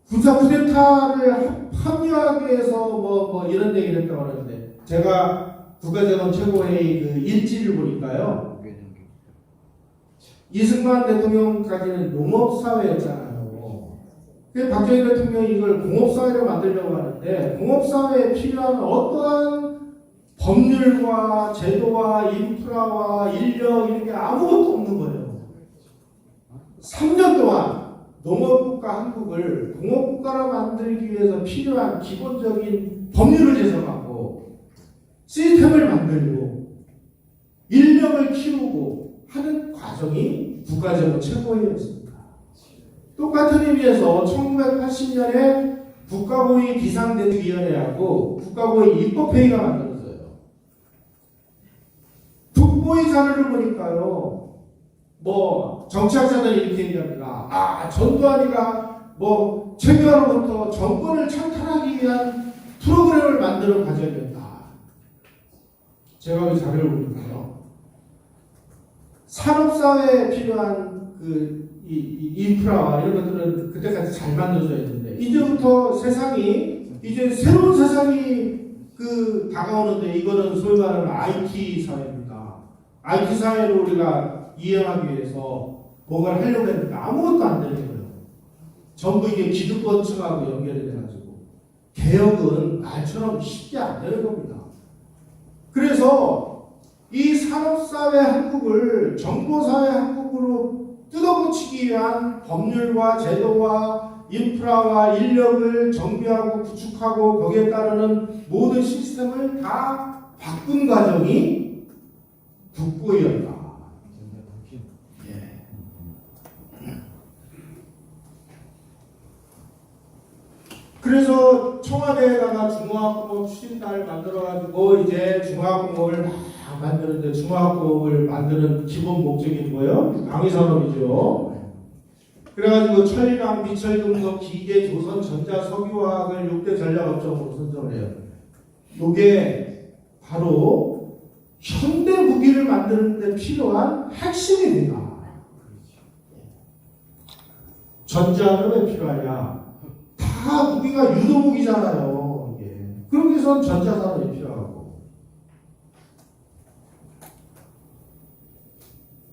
군사 쿠데타를 합리화하기 위해서 이런 얘기를 했다고 하는데 제가 국가재건 최고회의 그 일지를 보니까요. 이승만 대통령까지는 농업사회였잖아요. 그래서 박정희 대통령이 이걸 공업사회로 만들려고 하는데 공업사회에 필요한 어떠한 법률과 제도와 인프라와 인력 이런 게 아무것도 없는 거예요. 3년 동안 농업국가 한국을 공업국가로 만들기 위해서 필요한 기본적인 법률을 제정하고 시스템을 만들고 인력을 키우고 하는 과정이 국가재건 최고회의였습니다. 똑같은 의미에서 1980년에 국가고위 비상대책위원회하고 국가고위 입법회의가 만들어져요. 국보의 자료를 보니까요, 뭐 정치학자들이 이렇게 얘기합니다. 전두환이가 뭐 최규하로부터 정권을 창탈하기 위한 프로그램을 만드는 과정이었다. 제가 그 자료를 보니까요, 산업사회에 필요한 이 인프라와 이런 것들은 그때까지 잘 만들어져 있는데, 이제부터 세상이, 이제 새로운 세상이 다가오는데, 이거는 소위 말하는 IT 사회입니다. IT 사회로 우리가 이행하기 위해서 뭔가를 하려고 했는데 아무것도 안 되는 거예요. 전부 이게 기득권층하고 연결이 돼가지고 개혁은 말처럼 쉽게 안 되는 겁니다. 그래서 이 산업사회 한국을 정보사회 한국으로 뜯어고치기 위한 법률과 제도와 인프라와 인력을 정비하고 구축하고 거기에 따르는 모든 시스템을 다 바꾼 과정이 국보였다. 그래서 청와대에다가 중화학공업 추진단을 만들어가지고 이제 중화학공업을 막 만드는데, 중화학공업을 만드는 기본 목적이 뭐예요? 방위산업이죠. 그래가지고 천리랑 비철금속, 기계, 조선, 전자, 석유화학을 6대 전략업종으로 선정을 해요. 이게 바로 현대 무기를 만드는 데 필요한 핵심입니다. 전자는 왜 필요하냐? 다 무기가 유도무기잖아요. 이게. 그러기 위해서는 전자산업이 필요하고.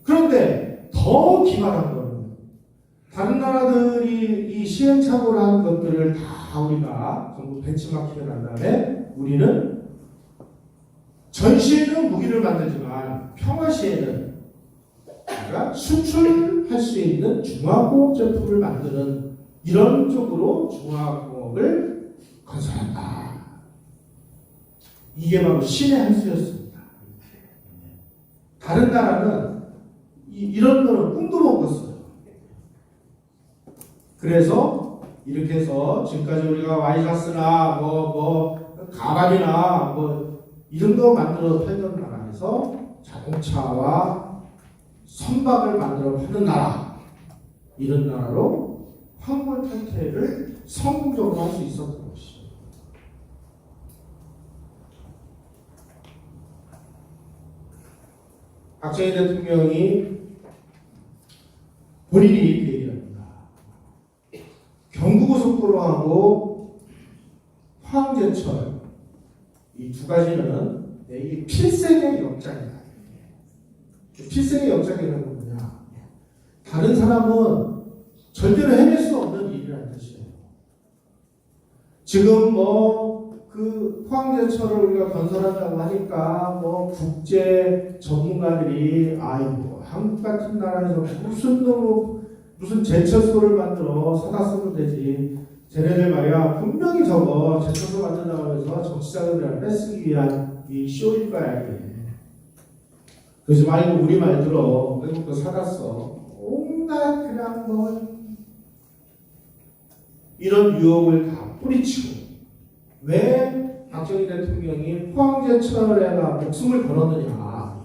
그런데 더 기발한 거는, 다른 나라들이 이 시행착오를 하는 것들을 다 우리가 전부 벤치마킹을 한 다음에, 우리는 전시에는 무기를 만들지만 평화시에는 우리가 수출할 수 있는 중화공업 제품을 만드는 이런 쪽으로 중화공업을 건설한다. 이게 바로 신의 한 수였습니다. 다른 나라는 이런 거는 꿈도 못 꿨어요. 그래서 이렇게 해서 지금까지 우리가 와이셔츠나 가발이나 이런 거 만들어 팔던 나라에서 자동차와 선박을 만들어 파는 나라, 이런 나라로 황골 탈퇴를 성공적으로 할 수 있었던 것이죠. 박정희 대통령이 본인이 이렇게 얘기합니다. 경부고속도로하고 포항제철, 이 두 가지는 이게 필생의 역작이다. 필생의 역작이라는 건 뭐냐? 다른 사람은 절대로 해낼 수 없는 일이라는 뜻이에요. 지금 포항제철을 우리가 건설한다고 하니까 국제 전문가들이 한국 같은 나라에서 무슨 제철소를 만들어 사다 쓰면 되지. 쟤네들 말이야 분명히 저거 제철소 만든다고 해서 정치자금을 뺏기 위한 이 쇼일 거야 이게. 그러지 말고 우리 말 들어. 외국 거 사다 써. 온갖 그냥 이런 유혹을 다 뿌리치고, 왜 박정희 대통령이 포항제철에다 목숨을 걸었느냐?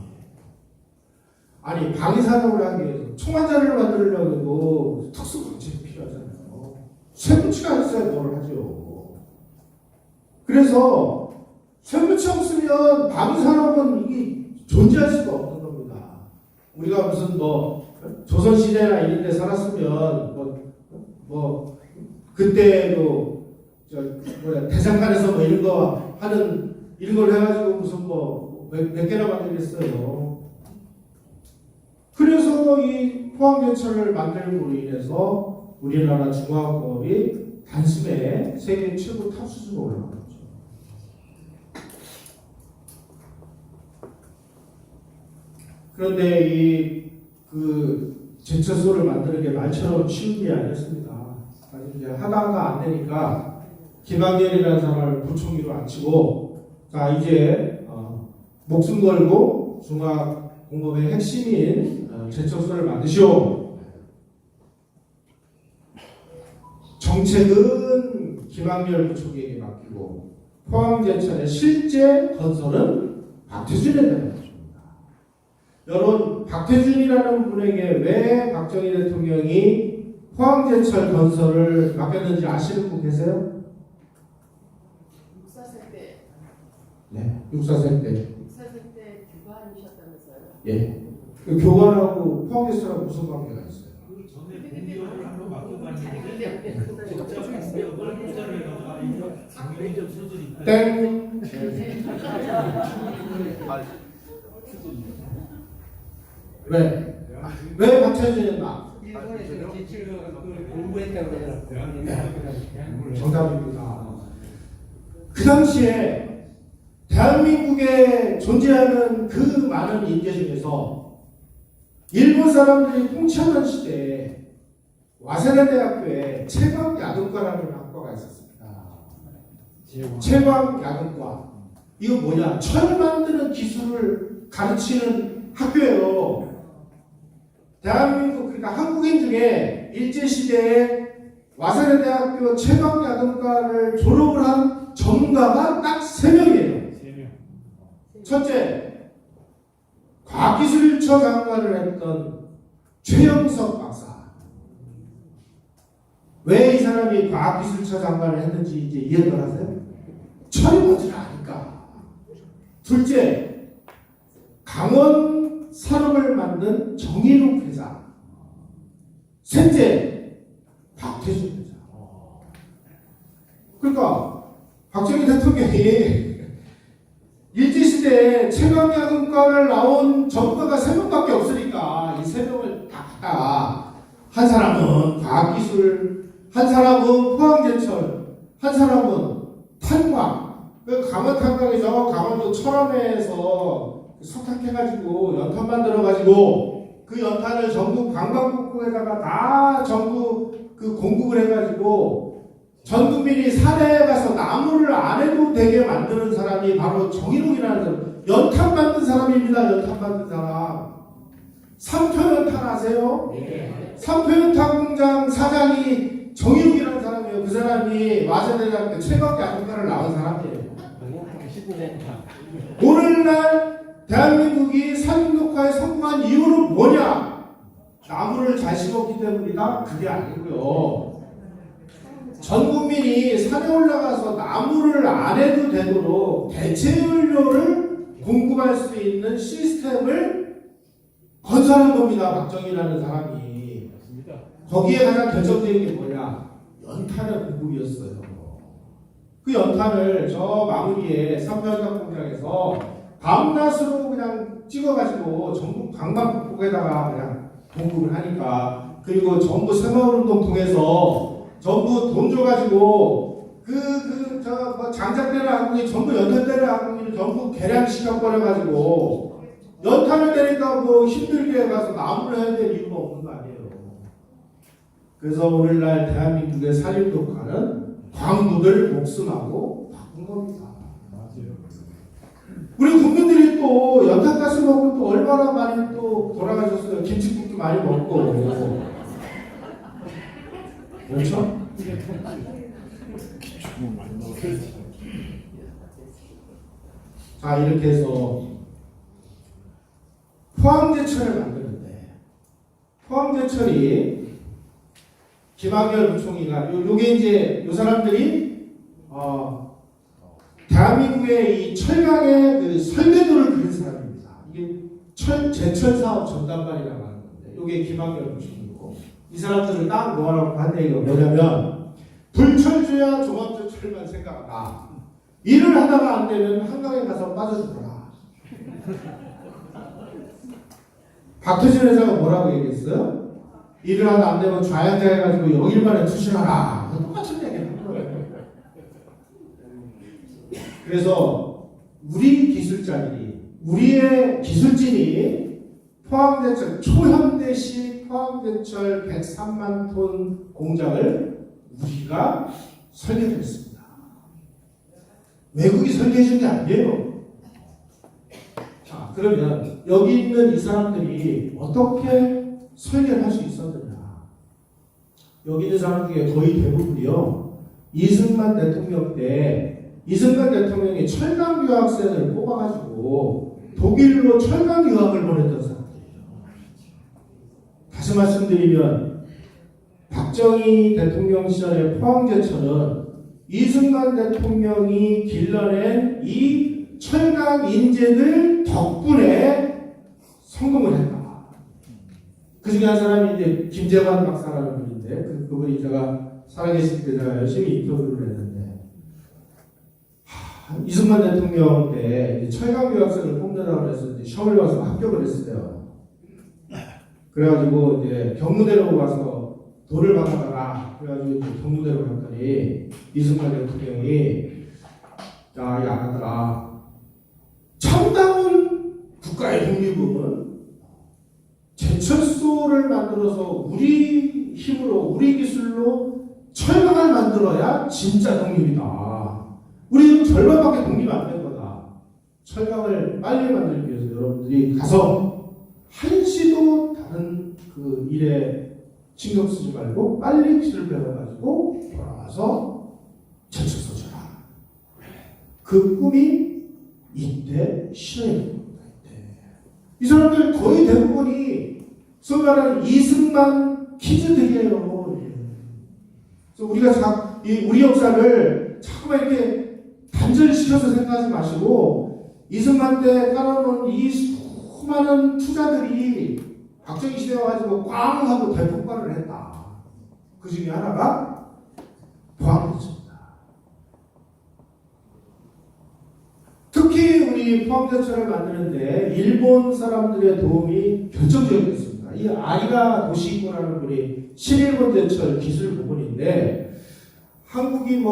아니 방위산업을 하기 위해서 총환자를 만들려고 특수관체가 필요하잖아요. 쇠붙이가 있어야 뭘 하죠. 그래서 쇠붙이 없으면 방위산업은 이게 존재할 수가 없는 겁니다. 우리가 무슨 조선시대나 이런 데 살았으면 그때도 대장간에서 이런 거 하는 이런 걸 해가지고 무슨 몇 개나 만들겠어요. 그래서 이 포항제철을 만들므로 인해서 우리나라 중화공업이 단숨에 세계 최고 탑 수준으로 올라간 거죠. 그런데 제철소를 만드는 게 말처럼 쉬운 게 아니었습니다. 이제 하다가 안 되니까 김학연이라는 사람을 부총리로 앉히고, 자 이제 목숨 걸고 중화공업의 핵심인 제철소를 만드시오. 정책은 김학렬 부총리에게 맡기고 포항제철의 실제 건설은 박태준에게 맡깁니다. 여러분, 박태준이라는 분에게 왜 박정희 대통령이 포항제철 건설을 맡겼는지 아시는 분 계세요? 육사세 때 네, 육사세 때. 육사세 때 교관이셨다면서요? 예. 그 교관하고 포항제철하고 무슨 관계가 있어요? 그 전에 공기업을 한번 맡겨봤는데 잘했는데 진짜 공기업을 투자를 해가지고 이거 작년에 좀 수준이 있다. 땡. 왜? 왜 박태준이었나? 일본에서 제철 공부했다고 그러더라고요. 정답입니다. 그 당시에 대한민국에 존재하는 그 많은 인재 중에서 일본 사람들이 통치하던 시대에 와세다 대학교에 채광야근과라는 학과가 있었습니다. 채광야근과. 이거 뭐냐? 철 만드는 기술을 가르치는 학교예요. 대한민국, 그러니까 한국인 중에 일제시대에 와세다 대학교 채광야근과를 졸업을 한 전문가가 딱 3명이에요. 3명. 첫째, 과학기술처 장관을 했던 최영석 박사. 왜 이 사람이 과학기술처 장관을 했는지 이제 이해를 하세요? 철이 뭔지를 아니까. 둘째, 강원 산업을 만든 정의록 회장. 셋째, 박태준 회장. 그러니까 박정희 대통령이 일제시대에 채광야근과를 나온 전문가가 3명밖에 없으니까 이 3명을 다 갖다가 한 사람은 과학기술, 한 사람은 포항제철, 한 사람은 탄광. 그 강원 탄광이죠. 강원도 철원에서 석탁해가지고 연탄 만들어가지고 그 연탄을 전국 관광국에다가 다 전국 그 공급을 해가지고 전 국민이 산에 가서 나무를 안 해도 되게 만드는 사람이 바로 정일홍이라는 사람. 연탄 만든 사람입니다. 연탄 만든 사람. 삼표연탄 아세요? 네. 삼표연탄 공장 사장이 정일홍이라는 사람이에요. 그 사람이 와세대학교 최강야근과를 나온 사람이에요. 오늘날 대한민국이 산림독화에 성공한 이유는 뭐냐? 나무를 잘 심었기 때문이다? 그게 아니고요. 전 국민이 산에 올라가서 나무를 안 해도 되도록 대체 연료를 공급할 수 있는 시스템을 건설한 겁니다. 박정희라는 사람이. 거기에 가장 결정적인 게 뭐냐? 연탄의 공급이었어요. 그 연탄을 저 마무리에 삼표연탄 공장에서 밤낮으로 그냥 찍어가지고 전국 관광국에다가 그냥 공급을 하니까, 그리고 전부 새마을운동 통해서 전부 돈 줘가지고 뭐 장작대를 항공이 전부 연탄대를 항공이를 전부 개량시켜버려가지고 연탄을 내니까 뭐 힘들게 가서 나무를 해야 될 이유가 없는 거 아니에요. 그래서 오늘날 대한민국의 산림독화는 광부들 목숨하고 바꾼 겁니다. 우리 국민들이 또 연탄가스 먹고 또 얼마나 많이 또 돌아가셨어요. 김치국도 많이 먹고. 그렇죠? 자, 이렇게 해서 포항제철을 만드는데, 포항제철이 김학열 부총리가 요게 이제 요 사람들이 대한민국의 이 철강의 그 설계도를 그린 사람입니다. 이게 제철 사업 전담반이라고 하는 건데, 요게 김학열 부총리고, 이 사람들을 딱 모아놓고 한 얘기가 뭐냐면, 불철주야 종합적 철만 생각하라. 일을 하다가 안 되면 한강에 가서 빠져주거라. 박태준 회장은 뭐라고 얘기했어요? 일을 하다 안 되면 좌양자 해가지고 영일반에 투신하라. 똑같은 얘기 하는 거예요. 그래서 우리 기술자들이, 우리의 기술진이 포항제철, 초현대식 포항제철 103만 톤 공장을 우리가 설계했습니다. 외국이 설계해 준 게 아니에요. 자, 그러면 여기 있는 이 사람들이 어떻게 설계를 할 수 있었느냐? 여기 있는 사람 중에 거의 대부분이요. 이승만 대통령 때 이승만 대통령이 철강 유학생을 뽑아가지고 독일로 철강 유학을 보냈던 사람들이에요. 다시 말씀드리면 박정희 대통령 시절의 포항제철은 이승만 대통령이 길러낸 이 철강 인재들 덕분에 성공을 했다. 그 중에 한 사람이 이제 김재관 박사라는 분인데 그분이 제가 살아계실 때 제가 열심히 인터뷰를 했는데 이승만 대통령 때 철강 유학생을 뽑는다고 해서 이제 시험을 봐서 합격을 했어요. 그래가지고 이제 경무대로 가서 돌을 받아가라. 그래가지고 이제 경무대로 갔더니 이승만 대통령이 야, 이 아가들아, 참다운 국가의 독립은 제철소를 만들어서 우리 힘으로, 우리 기술로 철강을 만들어야 진짜 독립이다. 우리는 절반밖에 독립 안 된 거다. 철강을 빨리 만들기 위해서 여러분들이 가서 한시도 다른 그 일에 신경 쓰지 말고 빨리 기술 배워가지고 돌아와서 제철소 줘라. 그 꿈이 이때 실현이 됩니다. 이 사람들 거의 대부분이 소위 말하는 이승만 키즈들이에요. 그래서 우리가 우리 역사를 자꾸만 이렇게 단절시켜서 생각하지 마시고 이승만 때 깔아놓은 이 수많은 투자들이 박정희 시대에 와가지고 꽝 하고 대폭발을 했다. 그 중에 하나가 포항제철입니다. 특히 우리 포항제철을 만드는데 일본 사람들의 도움이 결정적이었습니다. 이 아리가 도시이코라는 분이 신일본 제철 기술 부분인데 한국이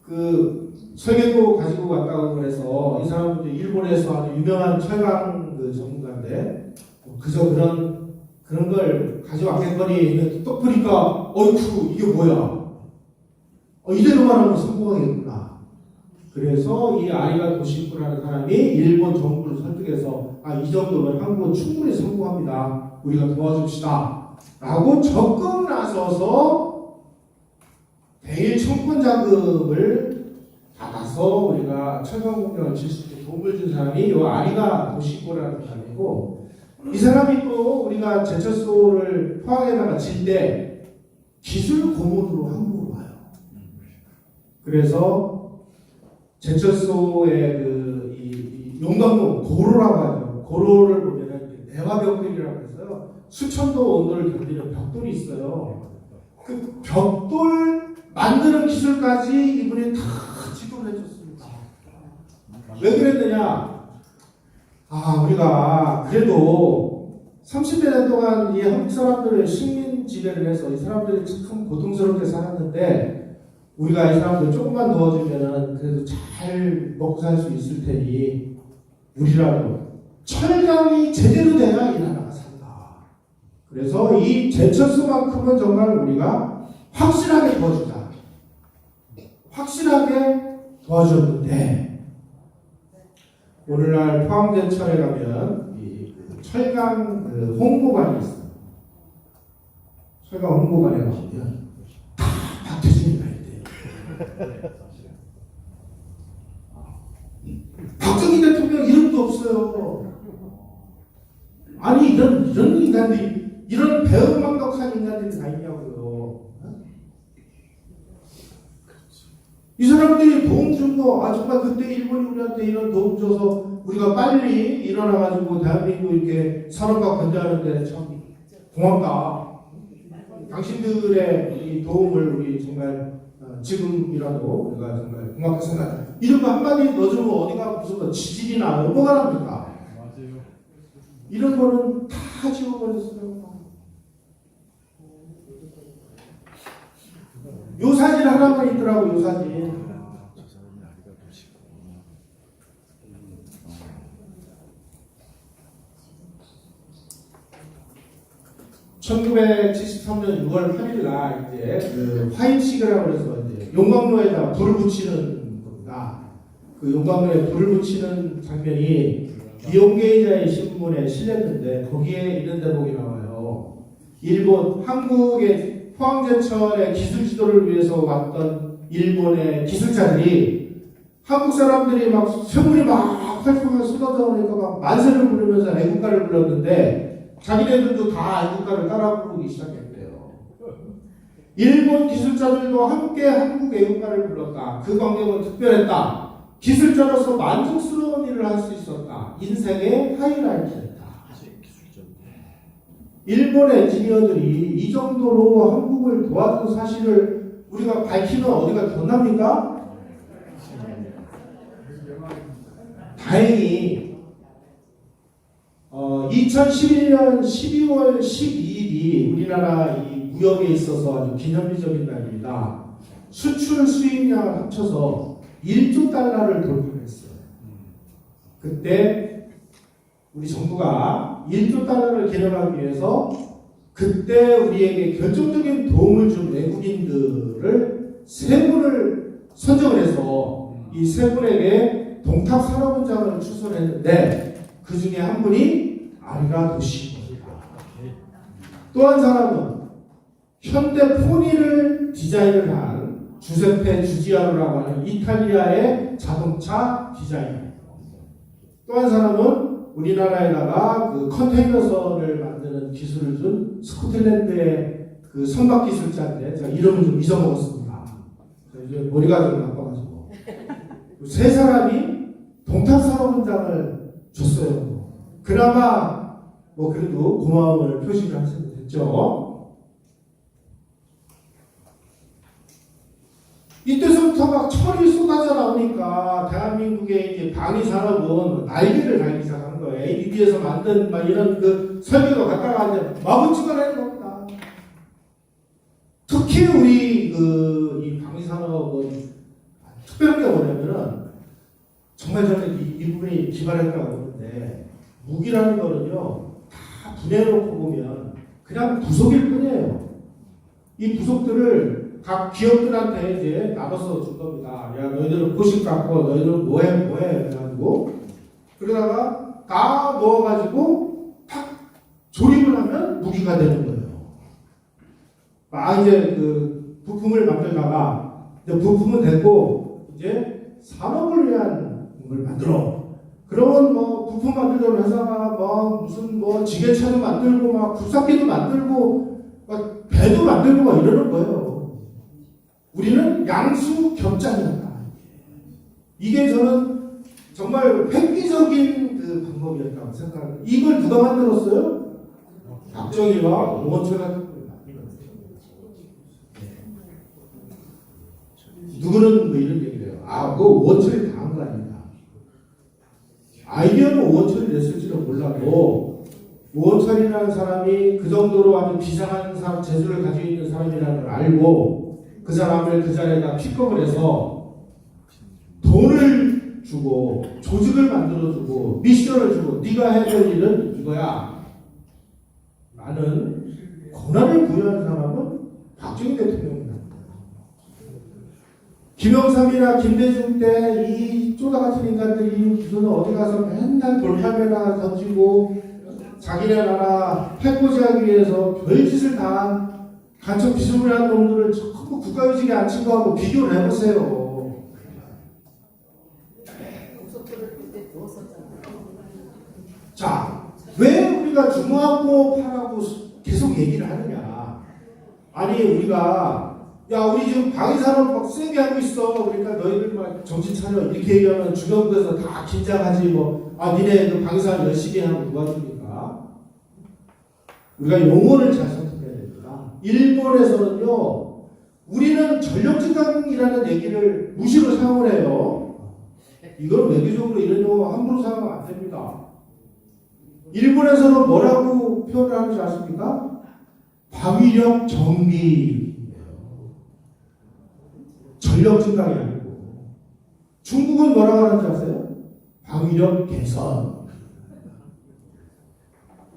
그 설계도 가지고 왔다고 그래서 이 사람도 일본에서 아주 유명한 철강 그 전문가인데 그저 그런 걸 가져왔겠거니 또 보니까 어이쿠 이게 뭐야 이대로만 하면 성공하겠구나. 그래서 이 아리가 도시이코라는 사람이 일본 정부를 설득해서 이 정도면 한국은 충분히 성공합니다. 우리가 도와줍시다. 라고 적극 나서서 대일 청권 자금을 받아서 우리가 철강 공장을 질 수 있게 도움을 준 사람이 이 아리가 도시이코라는 사람이고 이 사람이 또 우리가 제철소를 포항에다가 질 때 기술 고문으로 한국으로 와요. 그래서 제철소의 이 용광로 고로라고 하죠. 고로를 보면은 내화벽돌이라고 해서요. 수천도 온도를 견디는 벽돌이 있어요. 그 벽돌 만드는 기술까지 이분이 다 지도를 해줬습니다. 왜 그랬느냐? 우리가 그래도 30여 년 동안 이 한국 사람들을 식민 지배를 해서 이 사람들이 참 고통스럽게 살았는데 우리가 이 사람들 조금만 도와주면은 그래도 잘 먹고 살 수 있을 테니 우리라도 철강이 제대로 돼야 이 나라가 산다. 그래서 이 제철소만큼은 정말 우리가 확실하게 도와주자. 확실하게 도와줬는데 오늘날 포항제철에 가면 이 철강 홍보관이 있어요. 철강 홍보관에 가면 다 박태진이가 있대요. 박정희 대통령 이름도 없어요. 아니 이런 인간들이 이런 배은망덕한 인간들이 다 있냐고요. 이 사람들이 도움 준 거, 정말 그때 일본이 우리한테 이런 도움 줘서 우리가 빨리 일어나가지고 대한민국 이렇게 산업화 건재하는데 참 고맙다. 당신들의 이 도움을 우리 정말 지금이라도 우리가 정말 고맙게 생각해. 이런 거 한마디 넣어주면 어디가 무슨 지질이나 뭐가 납니까? 맞아요. 이런 거는 다 지워버렸어요. 요 사진 하나만 있더라고, 요 사진. 1973년 6월 8일 날 이제 그 화인식이라고 해서 이제 용광로에다 불을 붙이는 겁니다. 그 용광로에 불을 붙이는 장면이 이용계이자의 신문에 실렸는데 거기에 이런 대목이 나와요. 한국의 포항제철의 기술 지도를 위해서 왔던 일본의 기술자들이 한국 사람들이 막 쇠물이 막 활동하게 쏟아져 오니까 막 만세를 부르면서 애국가를 불렀는데 자기네들도 다 애국가를 따라 부르기 시작했대요. 일본 기술자들도 함께 한국 애국가를 불렀다. 그 광경은 특별했다. 기술자로서 만족스러운 일을 할 수 있었다. 인생의 하이라이트였다. 일본 엔지니어들이 이 정도로 한국을 도와준 사실을 우리가 밝히면 어디가 변합니까? 다행히 2011년 12월 12일이 우리나라 이 무역에 있어서 아주 기념비적인 날입니다. 수출 수입량을 합쳐서 1조 달러를 돌파했어요. 그때 우리 정부가 1조 달러를 기념하기 위해서 그때 우리에게 결정적인 도움을 준 외국인들을 세 분을 선정을 해서 이 세 분에게 동탁산업훈장을 추선했는데 그 중에 한 분이 아리라 도시입니다. 또 한 사람은 현대 포니를 디자인을 한 주세페 주지아노라고 하는 이탈리아의 자동차 디자이너. 또 한 사람은 우리나라에다가 그 컨테이너선을 만드는 기술을 준 스코틀랜드의 그 선박 기술자인데 제가 이름을 좀 잊어먹었습니다. 이제 머리가 좀 나빠가지고 세 사람이 동탁산업훈장을 줬어요. 그나마 뭐 그래도 고마움을 표시를 하셔도 됐죠. 이때서부터 막 철이 쏟아져 나오니까 대한민국의 이제 방위 산업은 날개를 달기 시작한 거예요. ABB에서 만든 막 이런 그 설계도 갖다가 이제 마구 찍어내는 겁니다. 특히 우리 이 방위 산업은 특별한 게 뭐냐면은 정말 저는 이 부분이 기발했다고 보는데 무기라는 거는요 다 분해해놓고 보면 그냥 부속일 뿐이에요. 이 부속들을 각 기업들한테 이제 나눠서 준 겁니다. 야, 너희들은 포식 갖고, 너희들은 뭐해, 그래가지고. 그러다가 다 넣어가지고, 탁 조립을 하면 무기가 되는 거예요. 이제 그 부품을 만들다가, 이제 부품은 됐고, 이제 산업을 위한 걸 만들어. 그러면 뭐 부품 만들던 회사가 뭐 무슨 뭐 지게차도 만들고, 막 굴삭기도 만들고, 막 배도 만들고 막 이러는 거예요. 우리는 양수겹장이었다. 이게 저는 정말 획기적인 그 방법이었다고 생각합니다. 이걸 누가 만들었어요? 박정희와 오원철 같은 분이 만들었어요. 누구는 뭐 이런 얘기를 해요. 그거 오원철이 다 한 거 아닙니다. 아이디어는 오원철이 냈을지는 몰라도 오원철이라는 사람이 그 정도로 아주 비상한 재주를 가지고 있는 사람이라는 걸 알고 그 사람을 그 자리에다 픽업을 해서 돈을 주고 조직을 만들어주고 미션을 주고 네가 해야 될 일은 이거야 라는 권한을 부여한 사람은 박정희 대통령입니다. 김영삼이나 김대중 때 이 쪼다 같은 인간들이 무슨 어디 가서 맨날 돌팔매나 던지고 자기네 나라 해코지하기 위해서 별짓을 다 간첩 비스무리한 놈들을 전부 국가유직에 앉힌 거하고 비교를 해보세요. 자, 왜 우리가 중화공업하라고 계속 얘기를 하느냐? 아니 우리가 야 우리 지금 방위산업 막 세게 하고 있어. 그러니까 너희들 막 정신 차려 이렇게 얘기하면 주변국에서 다 긴장하지 뭐. 니네 그 방위산업 열심히 하고 도와줍니까? 우리가 용어를 잘 선택해야 됩니다. 일본에서는요, 우리는 전력증강이라는 얘기를 무시로 사용을 해요. 이건 외교적으로 이런 용어 함부로 사용하면 안 됩니다. 일본에서는 뭐라고 표현을 하는지 아십니까? 방위력 정비예요. 전력증강이 아니고. 중국은 뭐라고 하는지 아세요? 방위력 개선.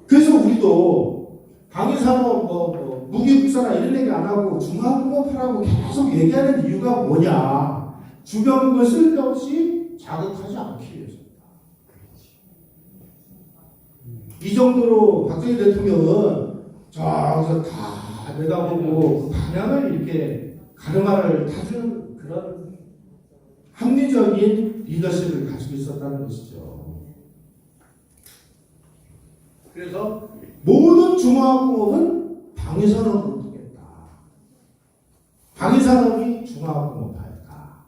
그래서 우리도 방위산업 무기 국산화 이런 얘기 안 하고 중화공업하라고 계속 얘기하는 이유가 뭐냐? 주변국을 쓸데없이 자극하지 않기 위해서입니다. 이 정도로 박정희 대통령은 저기서 다 다 내다보고 그 방향을 이렇게 가르마를 타주는 그런 합리적인 리더십을 가지고 있었다는 것이죠. 그래서 모든 중화학공업은 방위산업으로 두겠다. 방위산업이 중화학공업화였다.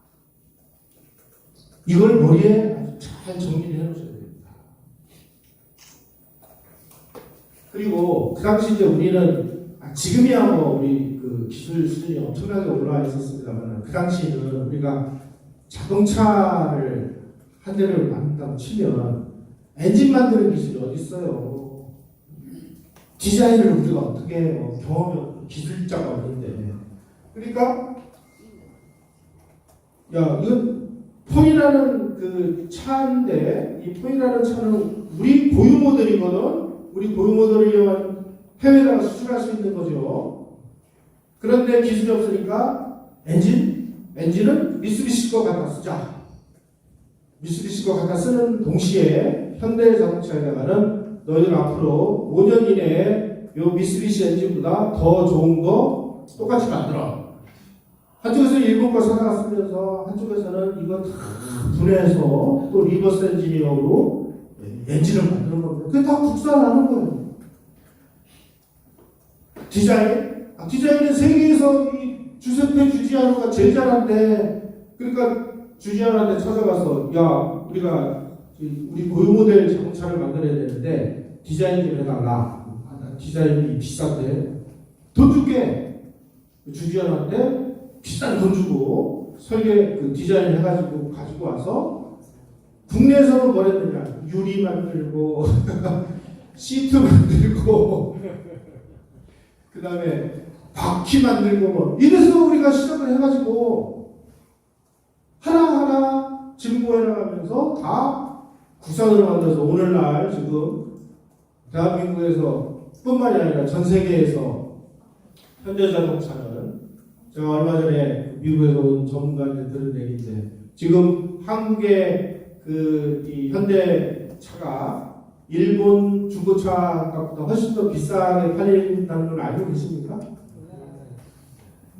이걸 머리에 아주 잘 정리를 해놓으셔야 됩니다. 그리고 그 당시 이제 우리는 지금이야 뭐 우리 그 기술 수준이 엄청나게 올라와 있었습니다만 그 당시에는 우리가 자동차를 한 대를 만든다고 치면 엔진 만드는 기술이 어디 있어요? 디자인을 우리가 어떻게 해요? 경험이 없고 기술자가 없는데. 그러니까 야 이건 폰이라는 그 차인데 이 폰이라는 차는 우리 고유 모델이거든. 우리 고유 모델을 해외에다가 수출할 수 있는 거죠. 그런데 기술이 없으니까 엔진은 미쓰비시 거 갖다 쓰자. 미쓰비시 거 갖다 쓰는 동시에 현대자동차에다가는 너희들 앞으로 5년 이내에 요 미쓰비시 엔진보다 더 좋은 거 똑같이 만들어. 한쪽에서 일본 거 사다가 쓰면서 한쪽에서는 이거 다 분해해서 또 리버스 엔지니어로 엔진을 만드는 겁니다. 그게 다 국산하는 거예요. 디자인은 세계에서 이 주세페 주지아노가 제일 잘한데, 그러니까 주지아노한테 찾아가서 야 우리가 우리 고유 모델 자동차를 만들어야 되는데 디자인 좀 해달라. 디자인이 비싼데 돈 줄게. 주지아노한테 비싼 돈 주고 설계 그 디자인 해가지고 가지고 와서 국내에서는 뭘 했느냐, 유리 만들고 시트 만들고 그 다음에 바퀴 만들고 뭐 이래서 우리가 시작을 해가지고 하나하나 진보해 나가면서 다 국산으로 만들어서 오늘날 지금 대한민국에서 뿐만이 아니라 전 세계에서 현대자동차는 제가 얼마 전에 미국에서 온 전문가한테 들은 얘기인데 지금 한국의 이 현대차가 일본 중고차 값보다 훨씬 더 비싸게 팔린다는 걸 알고 계십니까?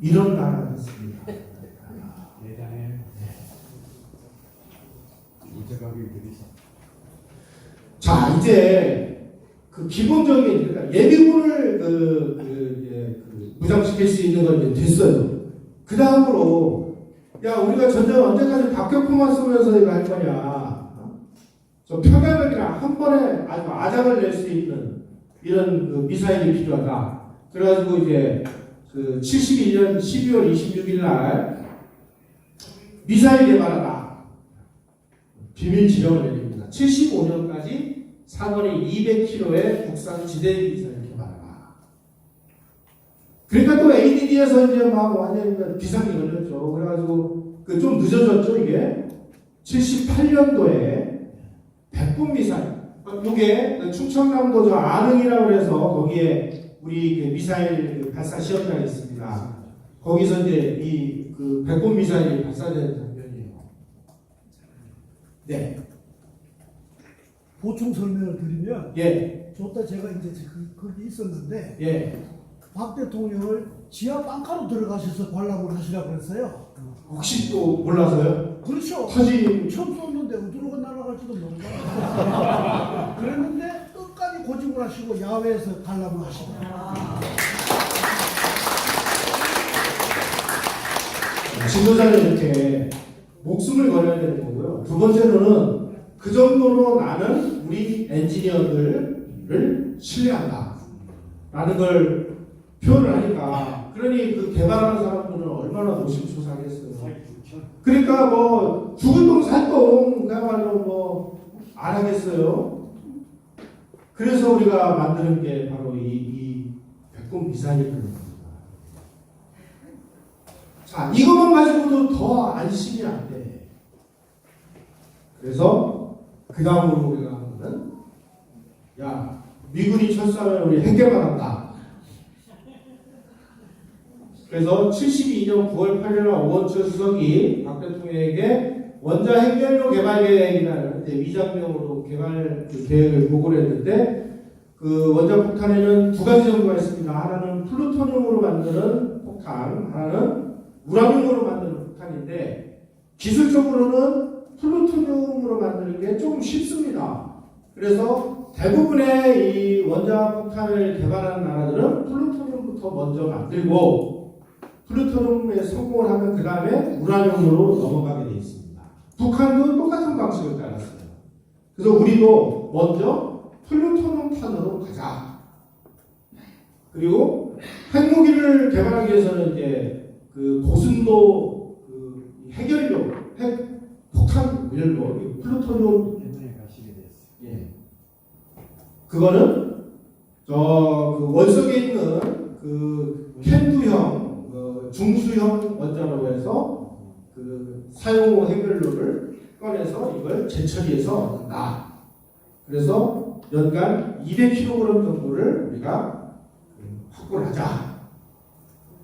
이런 나라가 있습니다. 자, 이제 그 기본적인 그러니까 예비군을 무장시킬 수 있는 건 이제 됐어요. 그 다음으로 야 우리가 전쟁을 언제까지 박격포만 쏘면서 이거 할 거냐? 저 평야벽이랑 한 번에 아주 아작을 낼 수 있는 이런 그 미사일이 필요하다. 그래가지고 이제 그 72년 12월 26일 날 미사일 개발하다 비밀 지령을 내립니다. 75년까지 사거리 200km의 국산 지대 미사일 개발하라. 그러니까 또 ADD에서 이제 막 완전히 비상이 걸렸죠. 그래가지고 그 좀 늦어졌죠 이게. 78년도에 백분 미사일. 이게 충청남도 저 안흥이라고 해서 거기에 우리 그 미사일 발사 시험장이 있습니다. 거기서 이제 이 그 백분 미사일이 발사되는 장면이에요. 네. 보충 설명을 드리면, 예. 저때 제가 이제 거기 있었는데, 예. 박 대통령을 지하 빵카로 들어가셔서 관람을 하시라고 했어요. 혹시 또 몰라서요? 그렇죠. 터지 처음 쏘는데 어디로 날아갈지도 모른다. 그랬는데 끝까지 고집을 하시고 야외에서 관람을 하시더라고요. 지도자는 이렇게 목숨을 걸어야 되는 거고요. 두 번째로는 그 정도로 나는 우리 엔지니어들을 신뢰한다. 라는 걸 표현을 하니까 그러니 그 개발하는 사람들은 얼마나 노심초사하겠어요. 그러니까 뭐 죽을 똥 살 똥 그야말로 뭐 안 하겠어요. 그래서 우리가 만드는 게 바로 이 백곰 미사일입니다. 자, 이것만 가지고도 더 안심이 안 돼. 그래서 그 다음으로 우리가 하는 거는 야 미군이 철수하면 우리 핵 개발한다. 그래서 72년 9월 8일 날 오원철 수석이 박 대통령에게 원자 핵연료 개발 계획이라는 위장명으로 개발 계획을 보고를 했는데 그 원자폭탄에는 두 가지 정도가 있습니다. 하나는 플루토늄으로 만드는 폭탄, 하나는 우라늄으로 만드는 폭탄인데 기술적으로는 플루토늄으로 만드는 게 조금 쉽습니다. 그래서 대부분의 이 원자폭탄을 개발하는 나라들은 플루토늄부터 먼저 만들고 플루토늄에 성공을 하면 그 다음에 우라늄으로 넘어가게 되어 있습니다. 북한도 똑같은 방식을 따랐어요. 그래서 우리도 먼저 플루토늄탄으로 가자. 그리고 핵무기를 개발하기 위해서는 이제 그 고순도 그 핵연료, 핵 폭탄 연료, 플루토늄 때문에 가시게 됐어요. 예. 그거는 그 원석에 있는 그 캔두형 중수형 원자로 해서 그 사용 후 핵연료를 꺼내서 이걸 재처리해서 얻는다. 그래서 연간 200kg 정도를 우리가 확보를 하자.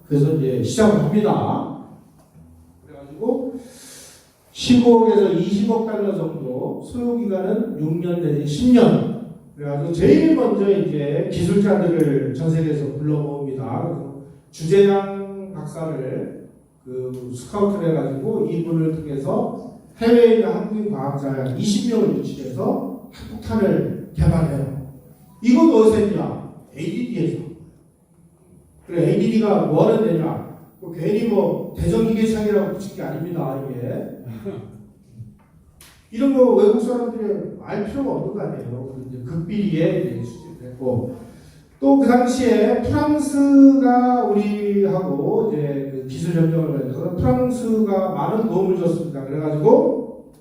그래서 이제 시작을 합니다. 그래가지고 15억에서 20억 달러 정도 소요 기간은 6년 내지 10년. 그래가지고 제일 먼저 이제 기술자들을 전 세계에서 불러 모읍니다. 그래서 주재양 박사를 그 스카우트를 해가지고 이분을 통해서 해외에 있는 한국인 과학자 20명을 유치해서 핵폭탄을 개발해요. 이것도 어디서 했냐? ADD에서. 그래, ADD가 뭐 하는 데냐? 괜히 뭐 대전기계창이라고 붙인 게 아닙니다. 이게. 이런 거 외국 사람들이 알 필요가 없는 거 아니에요. 이제 극비리에 수집됐고 또 그 당시에 프랑스가 우리하고 이제 그 기술 협력을 해서 프랑스가 많은 도움을 줬습니다. 그래가지고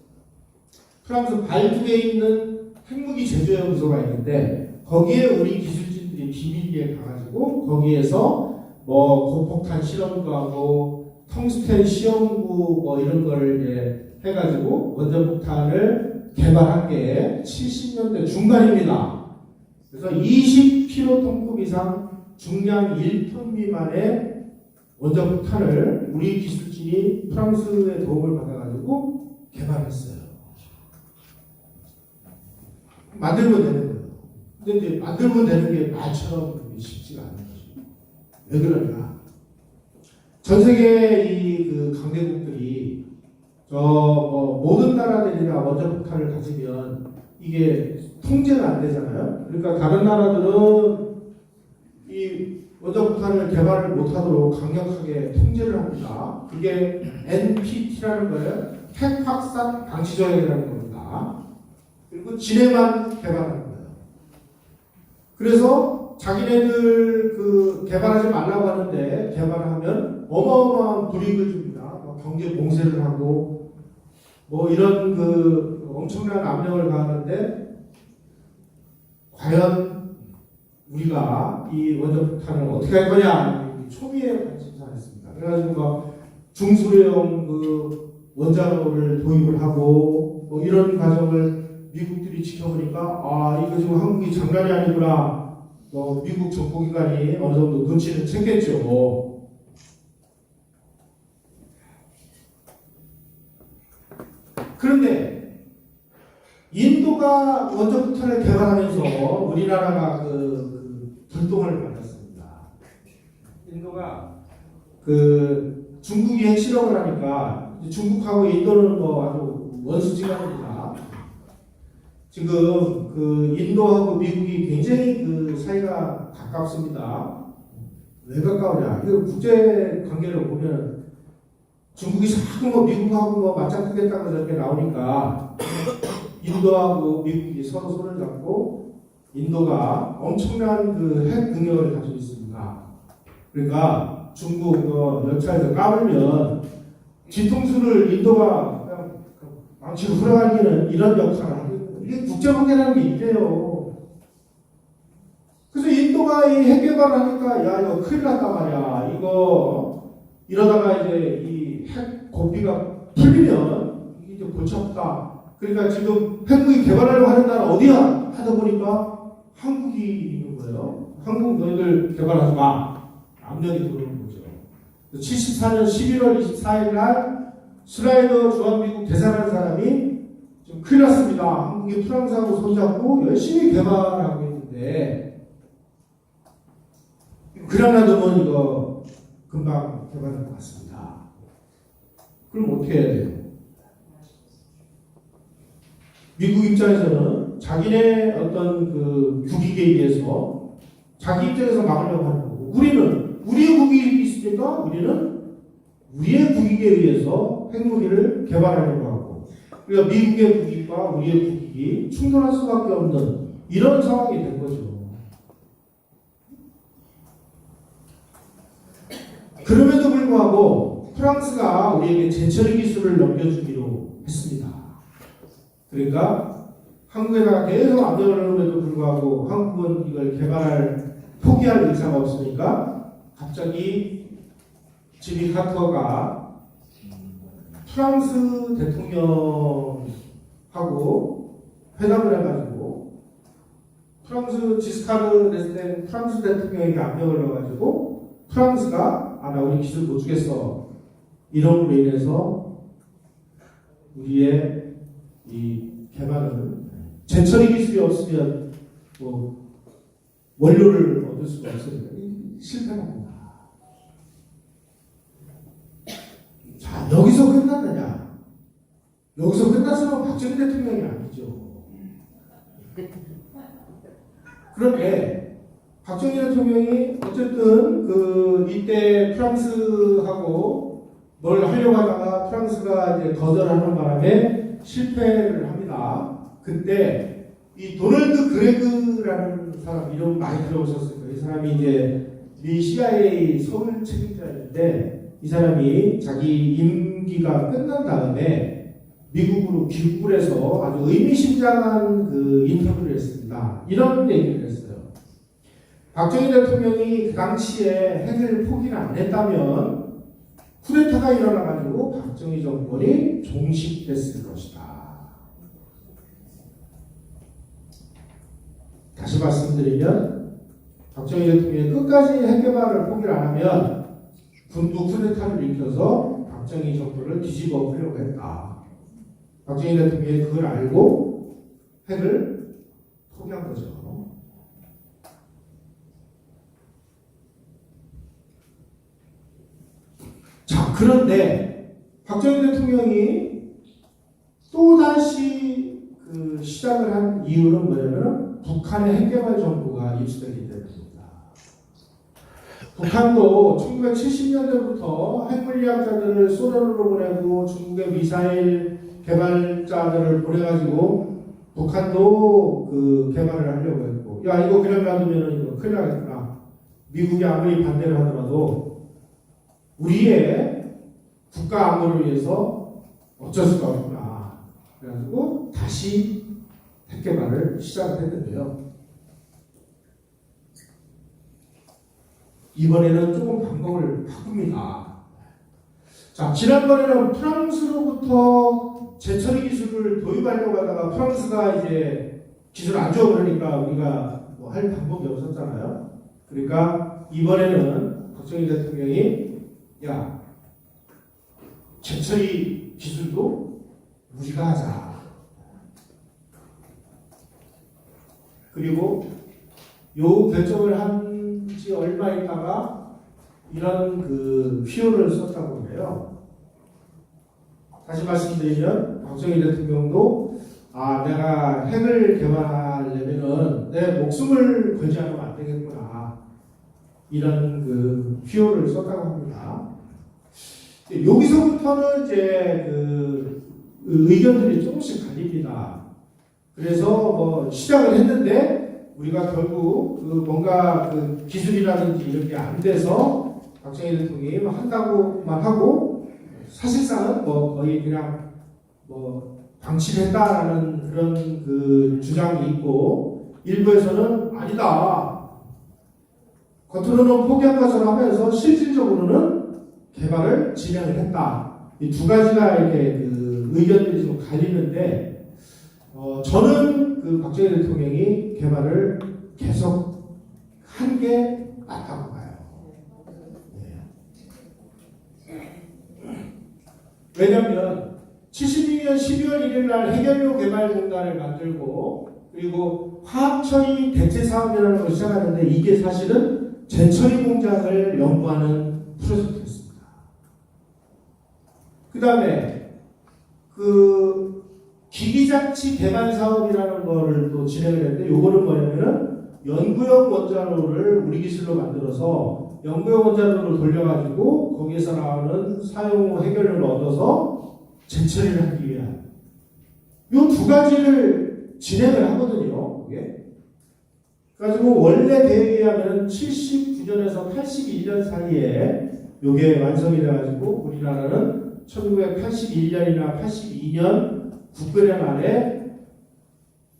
프랑스 발두에 있는 핵무기 제조연구소가 있는데 거기에 우리 기술진들이 비밀리에 가가지고 거기에서 뭐 고폭탄 실험도 하고 텅스텐 시험구 뭐 이런 걸 이제 해가지고 원자폭탄을 개발한 게 70년대 중반입니다. 그래서 20kg급 이상 중량 1톤 미만의 원자폭탄을 우리 기술진이 프랑스의 도움을 받아가지고 개발했어요. 만들면 되는 거예요. 근데 이제 만들면 되는 게 말처럼 쉽지가 않은 거죠. 왜 그러냐? 전 세계 이 그 강대국들이 모든 나라들이나 원자폭탄을 가지면 이게 통제가 안 되잖아요. 그러니까 다른 나라들은 이 원자폭탄을 개발을 못하도록 강력하게 통제를 합니다. 그게 NPT라는 거예요. 핵 확산 방지 조약이라는 겁니다. 그리고 지네만 개발하는 거예요. 그래서 자기네들 그 개발하지 말라고 하는데 개발하면 어마어마한 불이익을 줍니다. 경제 봉쇄를 하고 뭐 이런 그 엄청난 압력을 가하는데 과연 우리가 이 원자폭탄을 어떻게 할 거냐 초기에 관심사였습니다. 그래가지고 막 중수령 그 원자로를 도입을 하고 뭐 이런 과정을 미국들이 지켜보니까 아 이거 지금 한국이 장난이 아니구나. 뭐 미국 정보기관이 어느 정도 눈치를 챘겠죠. 그런데 인도가 원자폭탄을 개발하면서 우리나라가 그 불똥을 받았습니다. 인도가 그 중국이 핵실험을 하니까 중국하고 인도는 뭐 아주 원수지간입니다. 지금 그 인도하고 미국이 굉장히 그 사이가 가깝습니다. 왜 가까우냐? 이거 국제 관계를 보면 중국이 자꾸 뭐 미국하고 뭐 맞짱뜨겠다고 저렇게 나오니까 인도하고 미국이 서로 손을 잡고 인도가 엄청난 그 핵 능력을 가지고 있습니다. 그러니까 중국 열차에서 까불면 뒤통수를 인도가 그냥 망치고 흘러가기는 이런 역할을 하고 이게 국제관계라는 게 있대요. 그래서 인도가 이 핵 개발을 하니까 야 이거 큰일 났단 말이야. 이거 이러다가 이제 이 핵 고비가 풀리면 이게 이제 골치 아프다. 그러니까 지금 핵무기 개발하려고 하는 나라 어디야? 하다 보니까 한국이 있는 거예요. 한국 너희들 개발하지 마. 압력이 들어오는 거죠. 74년 11월 24일 날 스라이더 주한미국 대사라는 사람이 좀 큰일 났습니다. 한국이 프랑스하고 손잡고 열심히 개발하고 있는데 때문에 그냥 놔두면 이거 금방 개발될 것 같습니다. 그럼 어떻게 해야 돼요? 미국 입장에서는 자기네 어떤 그 국익에 의해서 자기 입장에서 막으려고 하는 거고, 우리는 우리의 국익이 있으니까 우리는 우리의 국익에 의해서 핵무기를 개발하려고 하고, 그러니까 미국의 국익과 우리의 국익이 충돌할 수밖에 없는 이런 상황이 된 거죠. 그럼에도 불구하고 프랑스가 우리에게 제철의 기술을 넘겨주기로 했습니다. 그러니까 한국에다가 계속 압력을 넣음에도 불구하고 한국은 이걸 포기할 의사가 없으니까 갑자기 지미 카터가 프랑스 대통령하고 회담을 해가지고 프랑스 지스카르 데스텐 프랑스 대통령에게 압력을 넣어가지고 프랑스가 나 우리 기술 못 주겠어, 이런 걸로 인해서 우리의 이 개발은 제철의 기술이 없으면 뭐 원료를 얻을 수가 없으니까 실패합니다. 자, 여기서 끝났느냐? 여기서 끝났으면 박정희 대통령이 아니죠. 그런데 박정희 대통령이 어쨌든 이때 프랑스하고 뭘 하려고 하다가 프랑스가 이제 거절하는 바람에 실패를 합니다. 그때 이 도널드 그레그라는 사람, 이름 많이 들어보셨을 거예요. 이 사람이 이제 미 CIA 서울 책임자인데, 이 사람이 자기 임기가 끝난 다음에 미국으로 귀국을 해서 아주 의미심장한 인터뷰를 했습니다. 이런 얘기를 했어요. 박정희 대통령이 그 당시에 핵을 포기를 안 했다면 쿠데타가 일어나가지고 박정희 정권이 종식됐을 것이다. 다시 말씀드리면 박정희 대통령이 끝까지 핵 개발을 포기를 안 하면 군부 쿠데타를 일으켜서 박정희 정권을 뒤집어 엎으려고 했다. 박정희 대통령이 그걸 알고 핵을 포기한 거죠. 자, 그런데 박정희 대통령이 또다시 시작을 한 이유는 뭐냐면 북한의 핵개발 정보가 입수되기 때문입니다. 북한도 1970년대부터 핵물리학자들을 소련으로 보내고 중국의 미사일 개발자들을 보내가지고 북한도 개발을 하려고 했고, 야, 이거 그냥 놔두면 이거 큰일 나겠구나. 미국이 아무리 반대를 하더라도 우리의 국가 안보를 위해서 어쩔 수가 없구나. 그래가지고 다시 핵개발을 시작을 했는데요. 이번에는 조금 방법을 바꿉니다. 자, 지난번에는 프랑스로부터 제철의 기술을 도입하려고 하다가 프랑스가 이제 기술 안 줘 그러니까 우리가 뭐 할 방법이 없었잖아요. 그러니까 이번에는 박정희 대통령이 야, 제철의 기술도 우리가 하자. 그리고 요 결정을 한 지 얼마 있다가 이런 휘호를 썼다고 해요. 다시 말씀드리면 박정희 대통령도 내가 핵을 개발하려면은 내 목숨을 걸지 않으면 안 되겠구나, 이런 휘호를 썼다고 합니다. 여기서부터는 이제 의견들이 조금씩 갈립니다. 그래서 뭐 시작을 했는데 우리가 결국 뭔가 기술이라든지 이런 게 안 돼서 박정희 대통령이 한다고만 하고 사실상은 뭐 거의 그냥 뭐 방치했다라는 그런 주장이 있고, 일부에서는 아니다, 겉으로는 포기한 것처럼 하면서 실질적으로는 개발을 진행을 했다. 이 두 가지가 이렇게 의견들이 좀 갈리는데, 저는 박정희 대통령이 개발을 계속 한 게 맞다고 봐요. 왜냐하면 72년 12월 1일 날 핵연료 개발 공단을 만들고 그리고 화학처리 대체 사업이라는 걸 시작하는데 이게 사실은 재처리 공장을 연구하는 프로젝트였습니다. 그 다음에 그 기기장치 개발 사업이라는 거를 또 진행을 했는데 요거는 뭐냐면은 연구용 원자로를 우리 기술로 만들어서 연구용 원자로를 돌려가지고 거기에서 나오는 사용 후 해결을 얻어서 재처리를 하기 위한 요 두 가지를 진행을 하거든요. 이게. 그래가지고 원래 계획에 의하면 79년에서 81년 사이에 요게 완성이 돼가지고 우리나라는 1981년이나 82년 국군의 말에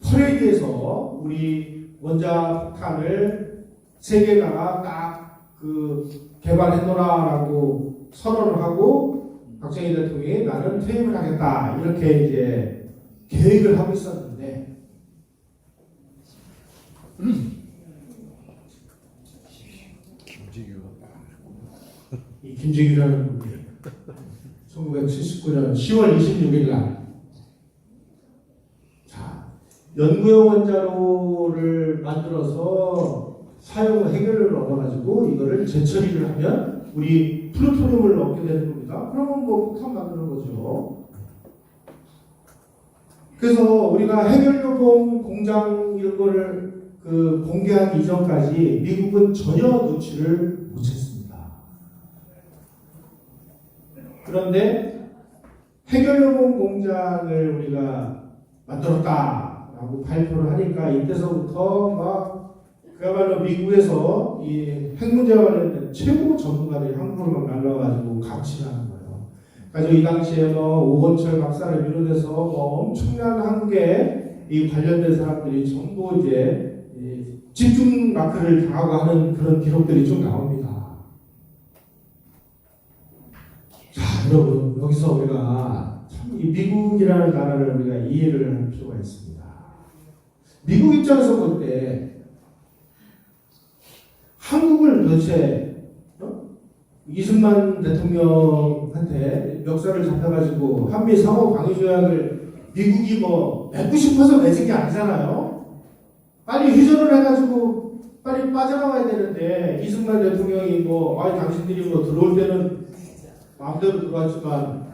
퍼레이드에서 우리 원자폭탄을 세계가가 딱 그 개발해놓으라라고 선언을 하고 박정희 대통령이 나는 퇴임을 하겠다 이렇게 이제 계획을 하고 있었는데 이 김재규라는 분이 1979년 10월 26일 날 연구용 원자로를 만들어서 사용 해결을 얻어가지고 이거를 재처리를 하면 우리 플루토늄을 얻게 되는 겁니다. 그러면 뭐 폭탄 만드는 거죠. 그래서 우리가 해결요금 공장 이런 거를 그 공개하기 이전까지 미국은 전혀 노출을 못했습니다. 그런데 해결요금 공장을 우리가 만들었다라고 발표를 하니까 이때서부터 막 그야말로 미국에서 이 핵 문제와 관련된 최고 전문가들이 한국으로 막 날라와가지고 감시하는 거예요. 그래서 이 당시에 뭐 오건철 박사를 비롯해서 뭐 엄청난 한국에 이 관련된 사람들이 전부 이제 집중 마크를 당하고 하는 그런 기록들이 좀 나옵니다. 자, 여러분 여기서 우리가 참 이 미국이라는 나라를 우리가 이해를 할 필요가 있습니다. 미국 입장에서 볼 때 한국을 도대체 이승만 대통령한테 멱살을 잡혀가지고 한미 상호 방위 조약을 미국이 뭐 맺고 싶어서 맺은 게 아니잖아요. 빨리 휴전을 해가지고 빨리 빠져나와야 되는데 이승만 대통령이 뭐 당신들이 뭐 들어올 때는 마음대로 들어왔지만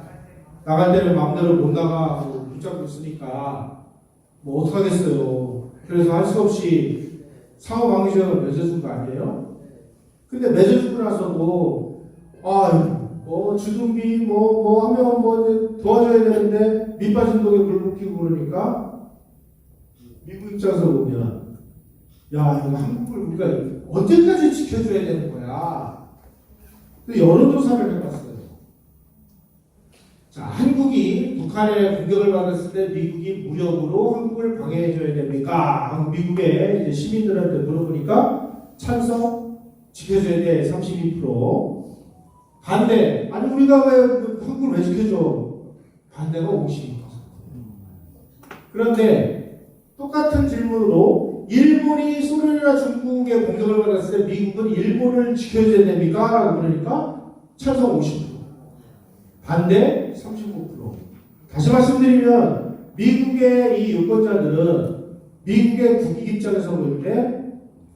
나갈 때는 마음대로 못 나가고 붙잡고 있으니까 뭐 어떡하겠어요. 그래서 할 수 없이 상호 방위 조약을 맺어준 거 아니에요? 근데 맺어주고 나서도 주둔비 하면 뭐 도와줘야 되는데 밑빠진 독에 불 붙이고 그러니까 미국 입장에서 보면 야 이거 한국을 우리가 언제까지 지켜줘야 되는 거야. 여론조사를 해봤어요. 자, 한국이 북한의 공격을 받았을 때 미국이 무력으로 한국을 방해해줘야 됩니까? 미국의 이제 시민들한테 물어보니까 찬성 지켜줘야 돼 32%. 반대 아니 우리가 왜 한국을 왜 지켜줘? 반대가 52%. 그런데 똑같은 질문으로 일본이 소련이나 중국의 공격을 받았을 때 미국은 일본을 지켜줘야 됩니까? 라고 그러니까 찬성 50%. 반대 35%. 다시 말씀드리면 미국의 이 유권자들은 미국의 국익 입장에서 볼 때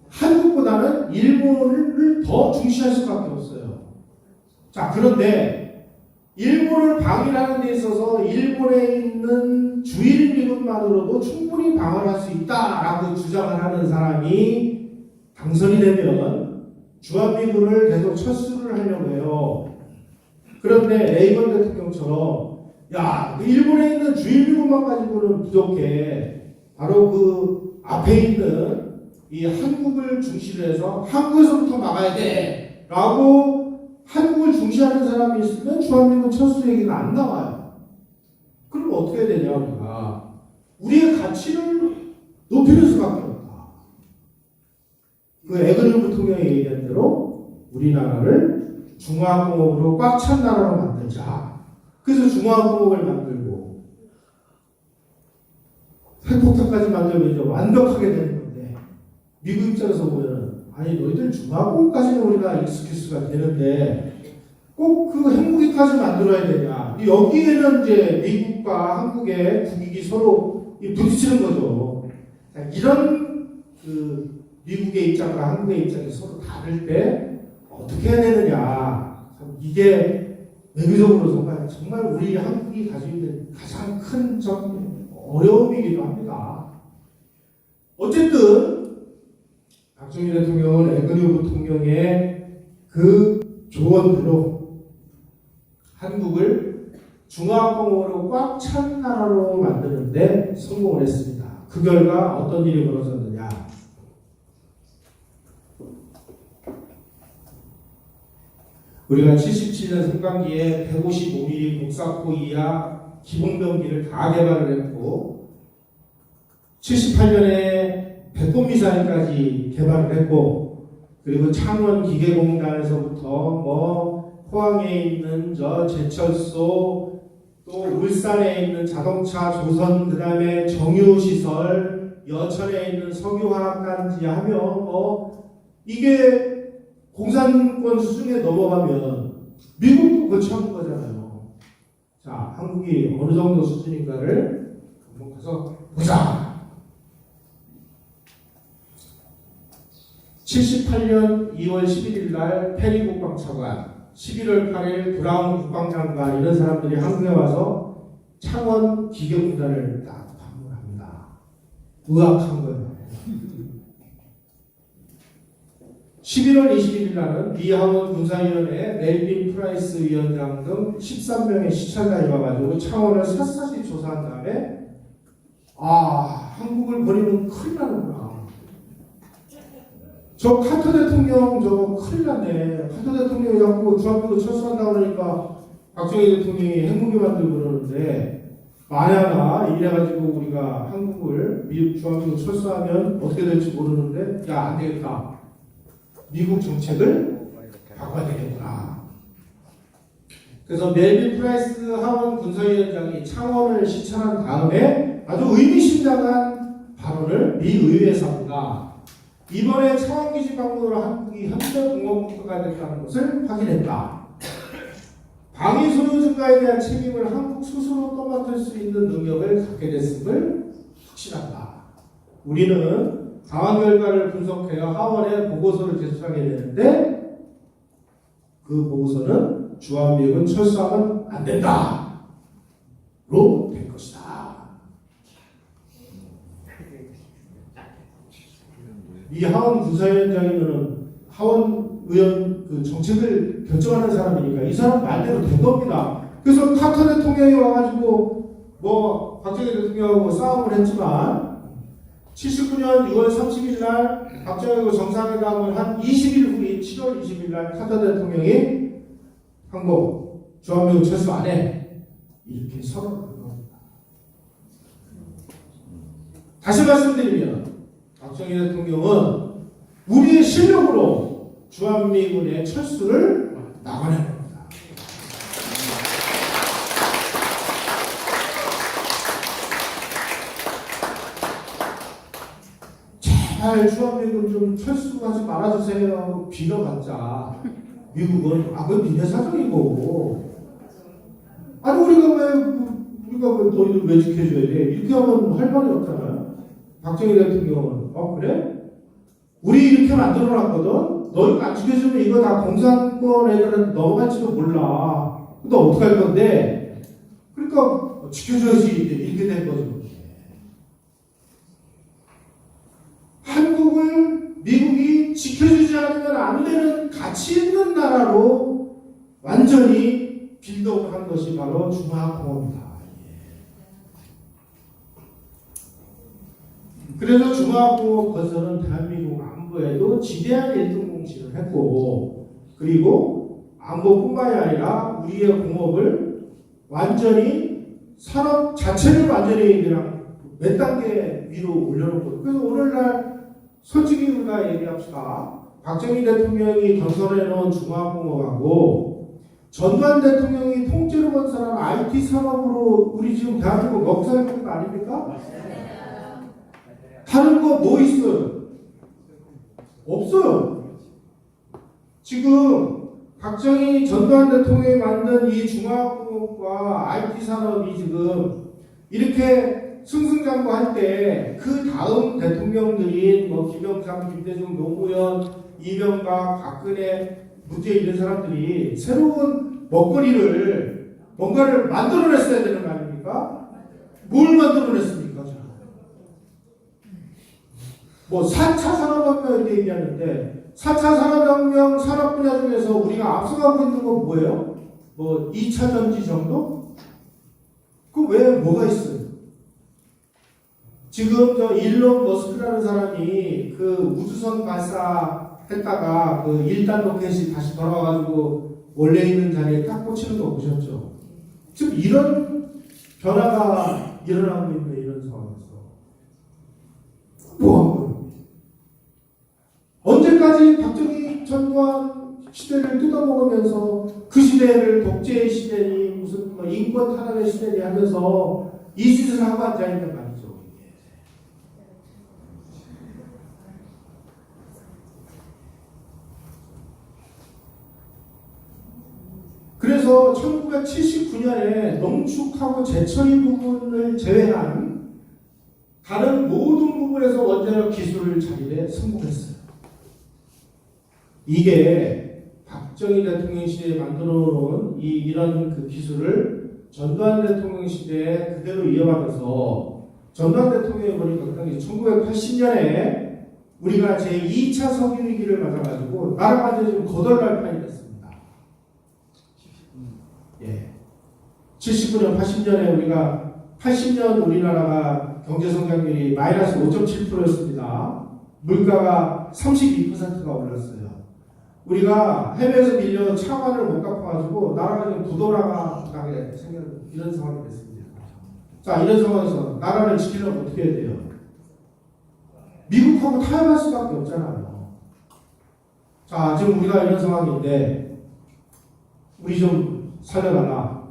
한국보다는 일본을 더 중시할 수밖에 없어요. 자, 그런데 일본을 방위하는 데 있어서 일본에 있는 주일 미군만으로도 충분히 방어할 수 있다라고 주장을 하는 사람이 당선이 되면 주한미군을 계속 철수를 하려고 해요. 그런데 레이건 대통령처럼 일본에 있는 주일미군만 가지고는 부족해. 바로 그 앞에 있는 이 한국을 중시를 해서 한국에서부터 막아야 돼 라고 한국을 중시하는 사람이 있으면 주한미군 철수 얘기가 안 나와요. 그럼 어떻게 해야 되냐 우리가 우리의 가치를 높이는 수밖에 없다. 그 에그릴 부통령이 얘기한 대로 우리나라를 중화공업으로 꽉 찬 나라로 만들자. 그래서 중화공업을 만들고 핵폭탄까지 만들면 이제 완벽하게 되는 건데 미국 입장에서 보면 아니 너희들 중화공업까지는 우리가 익스큐스가 되는데 꼭 그 핵무기까지 만들어야 되냐. 여기에는 이제 미국과 한국의 국익이 서로 부딪히는 거죠. 자, 이런 그 미국의 입장과 한국의 입장이 서로 다를 때 어떻게 해야 되느냐. 참 이게 외교적으로 정말 우리 한국이 가지고 있는 가장 큰 좀 어려움이기도 합니다. 어쨌든 박정희 대통령은 에그뉴 부통령의 그 조언대로 한국을 중화공으로 꽉 찬 나라로 만드는데 성공을 했습니다. 그 결과 어떤 일이 벌어졌느냐. 우리가 77년 상반기에 155mm 공사포 이하 기본병기를 다 개발을 했고 78년에 배꼽미사일까지 개발을 했고 그리고 창원 기계공단에서부터 뭐 포항에 있는 저 제철소 또 울산에 있는 자동차 조선 그다음에 정유시설 여천에 있는 석유화학단지 하며 뭐 이게 공산권 수준에 넘어가면 미국도 거쳐온 거잖아요. 자, 한국이 어느 정도 수준인가를 한번 가서 보자. 78년 2월 11일 날 페리 국방차관, 11월 8일 브라운 국방장관 이런 사람들이 한국에 와서 창원 기계공단을 딱 방문합니다. 의학한 거예요. 11월 21일 날은 미하원 군사위원회 멜빈 프라이스 위원장 등 13명의 시찰단이 와가지고 창원을 샅샅이 조사한 다음에 한국을 버리면 큰일 나는구나. 저 카터 대통령 저거 큰일 났네. 카터 대통령이 자꾸 주한미군 철수한다고 그러니까 박정희 대통령이 핵무기 만들고 그러는데 만약에 이래가지고 우리가 한국을 미국 주한미군 철수하면 어떻게 될지 모르는데 야 안되겠다. 미국 정책을 바꿔야 되겠구나. 그래서 멜빈 프라이스 하원 군사위원장이 창원을 시찰한 다음에 아주 의미심장한 발언을 미 의회에서 합니다. 이번에 창원기지 방문으로 한국이 현대공업국가가 됐다는 것을 확인했다. 방위 소유 증가에 대한 책임을 한국 스스로 떠맡을 수 있는 능력을 갖게 됐음을 확신한다. 우리는 상황 결과를 분석하여 하원에 보고서를 제출하게 되는데 그 보고서는 주한미군 철수하면 안 된다. 로 된 것이다. 이 하원 군사위원장이면 하원 의원 그 정책을 결정하는 사람이니까 이 사람 말대로 된 겁니다. 그래서 카터 대통령이 와가지고 뭐 박정희 대통령하고 싸움을 했지만 79년 6월 30일 날 박정희하고 정상회담을 한 20일 후인 7월 20일 날 카터 대통령이 한국 주한미군 철수 안 해. 이렇게 선언을 한 겁니다. 다시 말씀드리면 박정희 대통령은 우리의 실력으로 주한미군의 철수를 막아낸 겁니다. 제발 주한미군 좀 철수하지 말아주세요 하고 빌어봤자 미국은 그건 니네 사정이고 아니 우리가 왜 너희들 왜 지켜줘야 돼? 이렇게 하면 할 말이 없잖아요. 박정희 대통령은 그래? 우리 이렇게 만들어놨거든? 너희가 안 지켜주면 이거 다 공산권 애들한테 넘어갈지도 몰라. 너 어떻게 할 건데? 그러니까 지켜줘야지 이렇게 된 거죠. 한국을 미국이 지켜주지 않으면 안 되는 가치 있는 나라로 완전히 빌드업한 것이 바로 중화공업이다. 그래서 중화공업 건설은 대한민국 안보에도 지대한 1등 공신을 했고 그리고 안보뿐만이 아니라 우리의 공업을 완전히 산업 자체를 완전히 그냥 몇 단계 위로 올려놓고 그래서 오늘날 솔직히 우리가 얘기합시다. 박정희 대통령이 건설해놓은 중화공업하고 전두환 대통령이 통째로 건설한 IT 산업으로 우리 지금 대한민국 먹고 있는 거 아닙니까? 하는 거 뭐 있어요? 없어요. 지금 박정희 전두환 대통령이 만든 이 중화공업과 IT 산업이 지금 이렇게 승승장구할 때 그 다음 대통령들인 뭐 김영삼, 김대중, 노무현, 이명박, 박근혜, 문재인 이런 사람들이 새로운 먹거리를 뭔가를 만들어냈어야 되는 거 아닙니까? 뭘 만들어냈습니까? 뭐 4차 산업혁명 이렇게 얘기하는데 4차 산업혁명 산업 분야 중에서 우리가 앞서가고 있는 건 뭐예요? 뭐 2차 전지 정도? 그 왜 뭐가 있어요? 지금 저 일론 머스크라는 사람이 그 우주선 발사했다가 그 1단 로켓이 다시 돌아와가지고 원래 있는 자리에 딱 꽂히는 거 보셨죠? 지금 이런 변화가 일어나고 있는 이런 상황에서 뭐 한 거예요? 언제까지 박정희 전두환 시대를 뜯어먹으면서 그 시대를 독재의 시대니 무슨 뭐 인권 탄압의 시대니 하면서 이 짓을 하고 앉아있는 말이죠. 그래서 1979년에 농축하고 제철이 부분을 제외한 다른 모든 부분에서 원자력 기술을 자리에 성공했어요. 이게 박정희 대통령 시대에 만들어 놓은 이런 그 기술을 전두환 대통령 시대에 그대로 이어받아서 전두환 대통령이 보니까 당시 1980년에 우리가 제2차 석유 위기를 맞아가지고 나라가 완전히 지금 거덜날 판이 됐습니다. 예. 79년, 80년에 우리가 80년 우리나라가 경제 성장률이 마이너스 5.7%였습니다. 물가가 32%가 올랐어요. 우리가 해외에서 밀려 차관을 못 갚아가지고 나라가 지금 부도라가 나게 생긴 이런 상황이 됐습니다. 자, 이런 상황에서 나라를 지키려면 어떻게 해야 돼요? 미국하고 타협할 수밖에 없잖아요. 자, 지금 우리가 이런 상황인데 우리 좀 살려달라.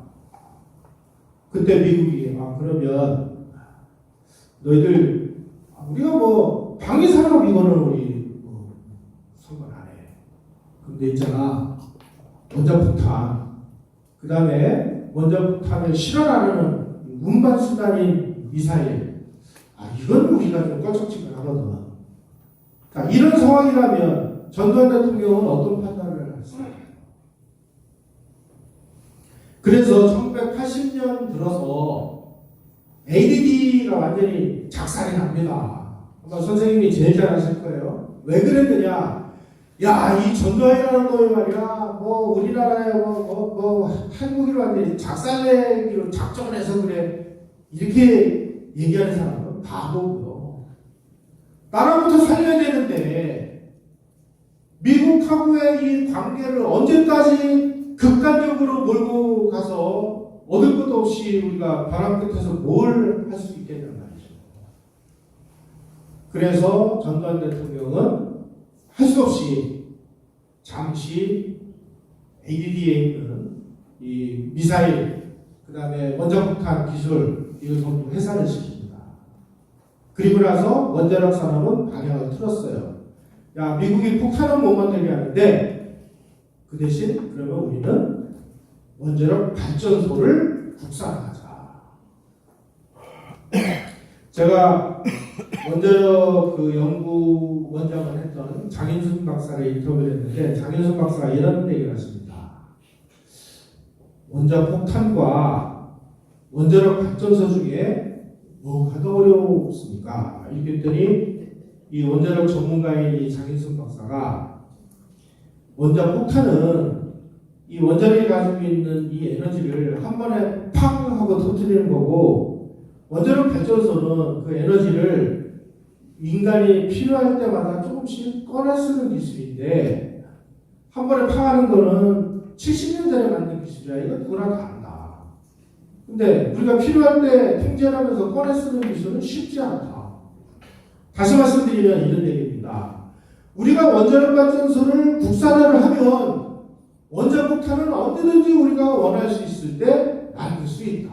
그때 미국이 그러면 너희들 우리가 뭐 방위 산업 이거는 우리 뭐 선거 안 해. 근데 있잖아 원자폭탄 그 다음에 원자폭탄을 실현하려는 운반 수단인 미사일 이건 우리가 좀 껄쩍지근 하거든. 자, 이런 상황이라면 전두환 대통령은 어떤 판단을 했어요? 그래서 1980년 들어서 ADD가 완전히 작살이 납니다. 아마 선생님이 제일 잘 아실 거예요. 왜 그랬느냐? 야, 이 전두환이라는 놈이 말이야, 뭐 우리나라에 한국이 완전히 작살내기로 작정을 해서 그래. 이렇게 얘기하는 사람은 바보고요. 나라부터 살려야 되는데 미국하고의 이 관계를 언제까지 극단적으로 몰고 가서 얻을 것도 없이 우리가 벼랑 끝에서 뭘 할 수 있겠냐는 말이죠. 그래서 전두환 대통령은 할 수 없이 잠시 ADD에 있는 이 미사일, 그 다음에 원자폭탄 기술 이걸 전부 해산을 시킵니다. 그리고 나서 원자력 산업은 방향을 틀었어요. 야, 미국이 폭탄은 못 만들게 하는데 그 대신 그러면 우리는 원자력 발전소를 국산화하자. 제가 원자력 그 연구 원장을 했던 장인순 박사를 인터뷰를 했는데 장인순 박사가 이런 얘기를 하십니다. 원자폭탄과 원자력 발전소 중에 뭐가 더 어렵습니까? 이렇게 했더니 이 원자력 전문가인 이 장인순 박사가 원자폭탄은 이 원자력이 가지고 있는 이 에너지를 한 번에 팡 하고 터뜨리는 거고 원자력 발전소는 그 에너지를 인간이 필요할 때마다 조금씩 꺼내 쓰는 기술인데 한 번에 팡 하는 거는 70년 전에 만든 기술이야. 이건 누구나 다 안다. 근데 우리가 필요할 때 통제하면서 꺼내 쓰는 기술은 쉽지 않다. 다시 말씀드리면 이런 얘기입니다. 우리가 원자력 발전소를 국산화를 하면 원자폭탄은 언제든지 우리가 원할 수 있을 때 만들 수 있다.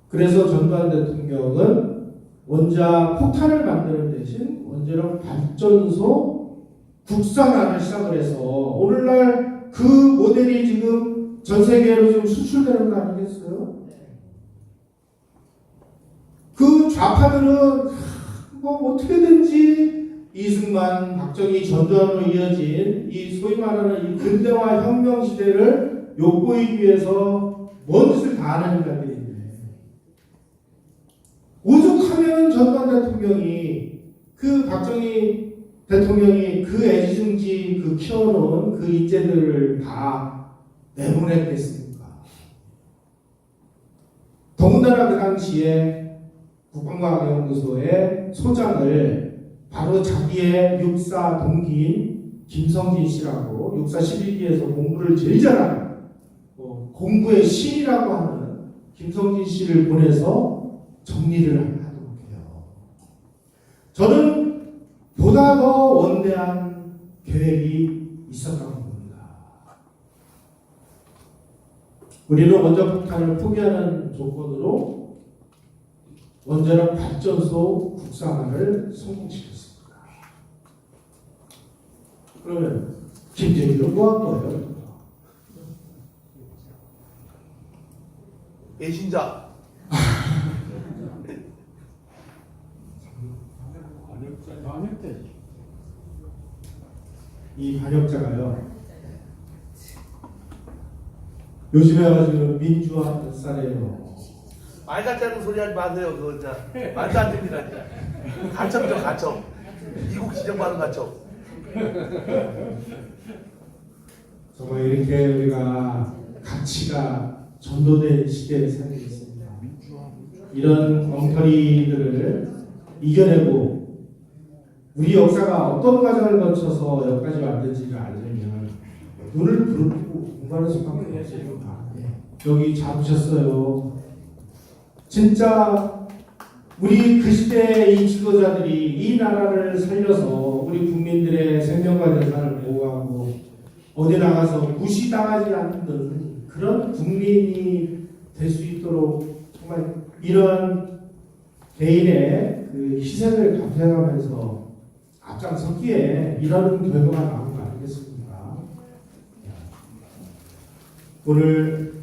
그래서 전두환 대통령은 원자폭탄을 만드는 대신 원자력 발전소 국산화를 시작을 해서 오늘날 그 모델이 지금 전 세계로 지금 수출되는 거 아니겠어요? 그 좌파들은 뭐 어떻게든지 이승만, 박정희, 전두환으로 이어진 이 소위 말하는 이 근대화 혁명 시대를 엿보이기 위해서 뭔 짓을 다 하는 인간들인데, 오죽하면 전두환 대통령이 그 박정희 대통령이 그 애지중지 그 키워놓은 그 인재들을 다 내보냈겠습니까? 더군다나 그 당시에 국방과학연구소의 소장을 바로 자기의 육사 동기인 김성진 씨라고 육사 11기에서 공부를 제일 잘하는 공부의 신이라고 하는 김성진 씨를 보내서 정리를 하도록 해요. 저는 보다 더 원대한 계획이 있었다고 봅니다. 우리는 원자폭탄을 포기하는 조건으로 원자력 발전소 국산화를 성공시켰습니다. 그러면 김정일은 뭐 한 거예요? 배신자. 이 반역자가요, 요즘에 와가지고 민주화 뱃살이에요. 말 같지 않은 소리 하지 마세요. 그거 진짜 말도 안 됩니다. 진짜. 가첩이죠, 가첩. 미국 지정받은 가첩. 정말 이렇게 우리가 가치가 전도된 시대에 살고 있습니다. 이런 엉터리들을 이겨내고 우리 역사가 어떤 과정을 거쳐서 여기까지 왔는지를 알려면 눈을 부릅뜨고 공부하는 수밖에 없습니다. 여기 잡으셨어요. 진짜 우리 그 시대의 이 지도자들이 이 나라를 살려서 우리 국민들의 생명과 재산을 보호하고 어디 나가서 무시당하지 않는 그런 국민이 될 수 있도록 정말 이런 개인의 그 희생을 감수해가면서 앞장섰기에 이런 결과가 나온 거 아니겠습니까? 오늘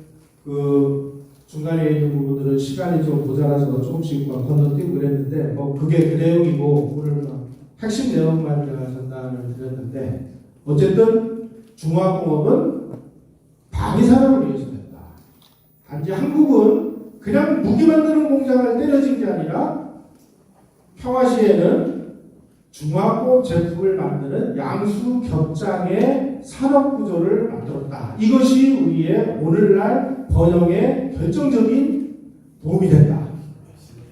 그 중간에 있는 부분들은 시간이 좀 모자라서 조금씩 건너뛰고 그랬는데 그게 그 내용이고 오늘 핵심 내용만 제가 전달을 드렸는데, 어쨌든 중화공업은 방위산업을 위해서 됐다. 단지 한국은 그냥 무기 만드는 공장을 때려진 게 아니라 평화시에는 중화공업 제품을 만드는 양수 겹장의 산업 구조를 만들었다. 이것이 우리의 오늘날 번영에 결정적인 도움이 된다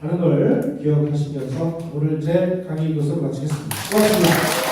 하는 걸 기억하시면서 오늘 제 강의 이것을 마치겠습니다. 고맙습니다.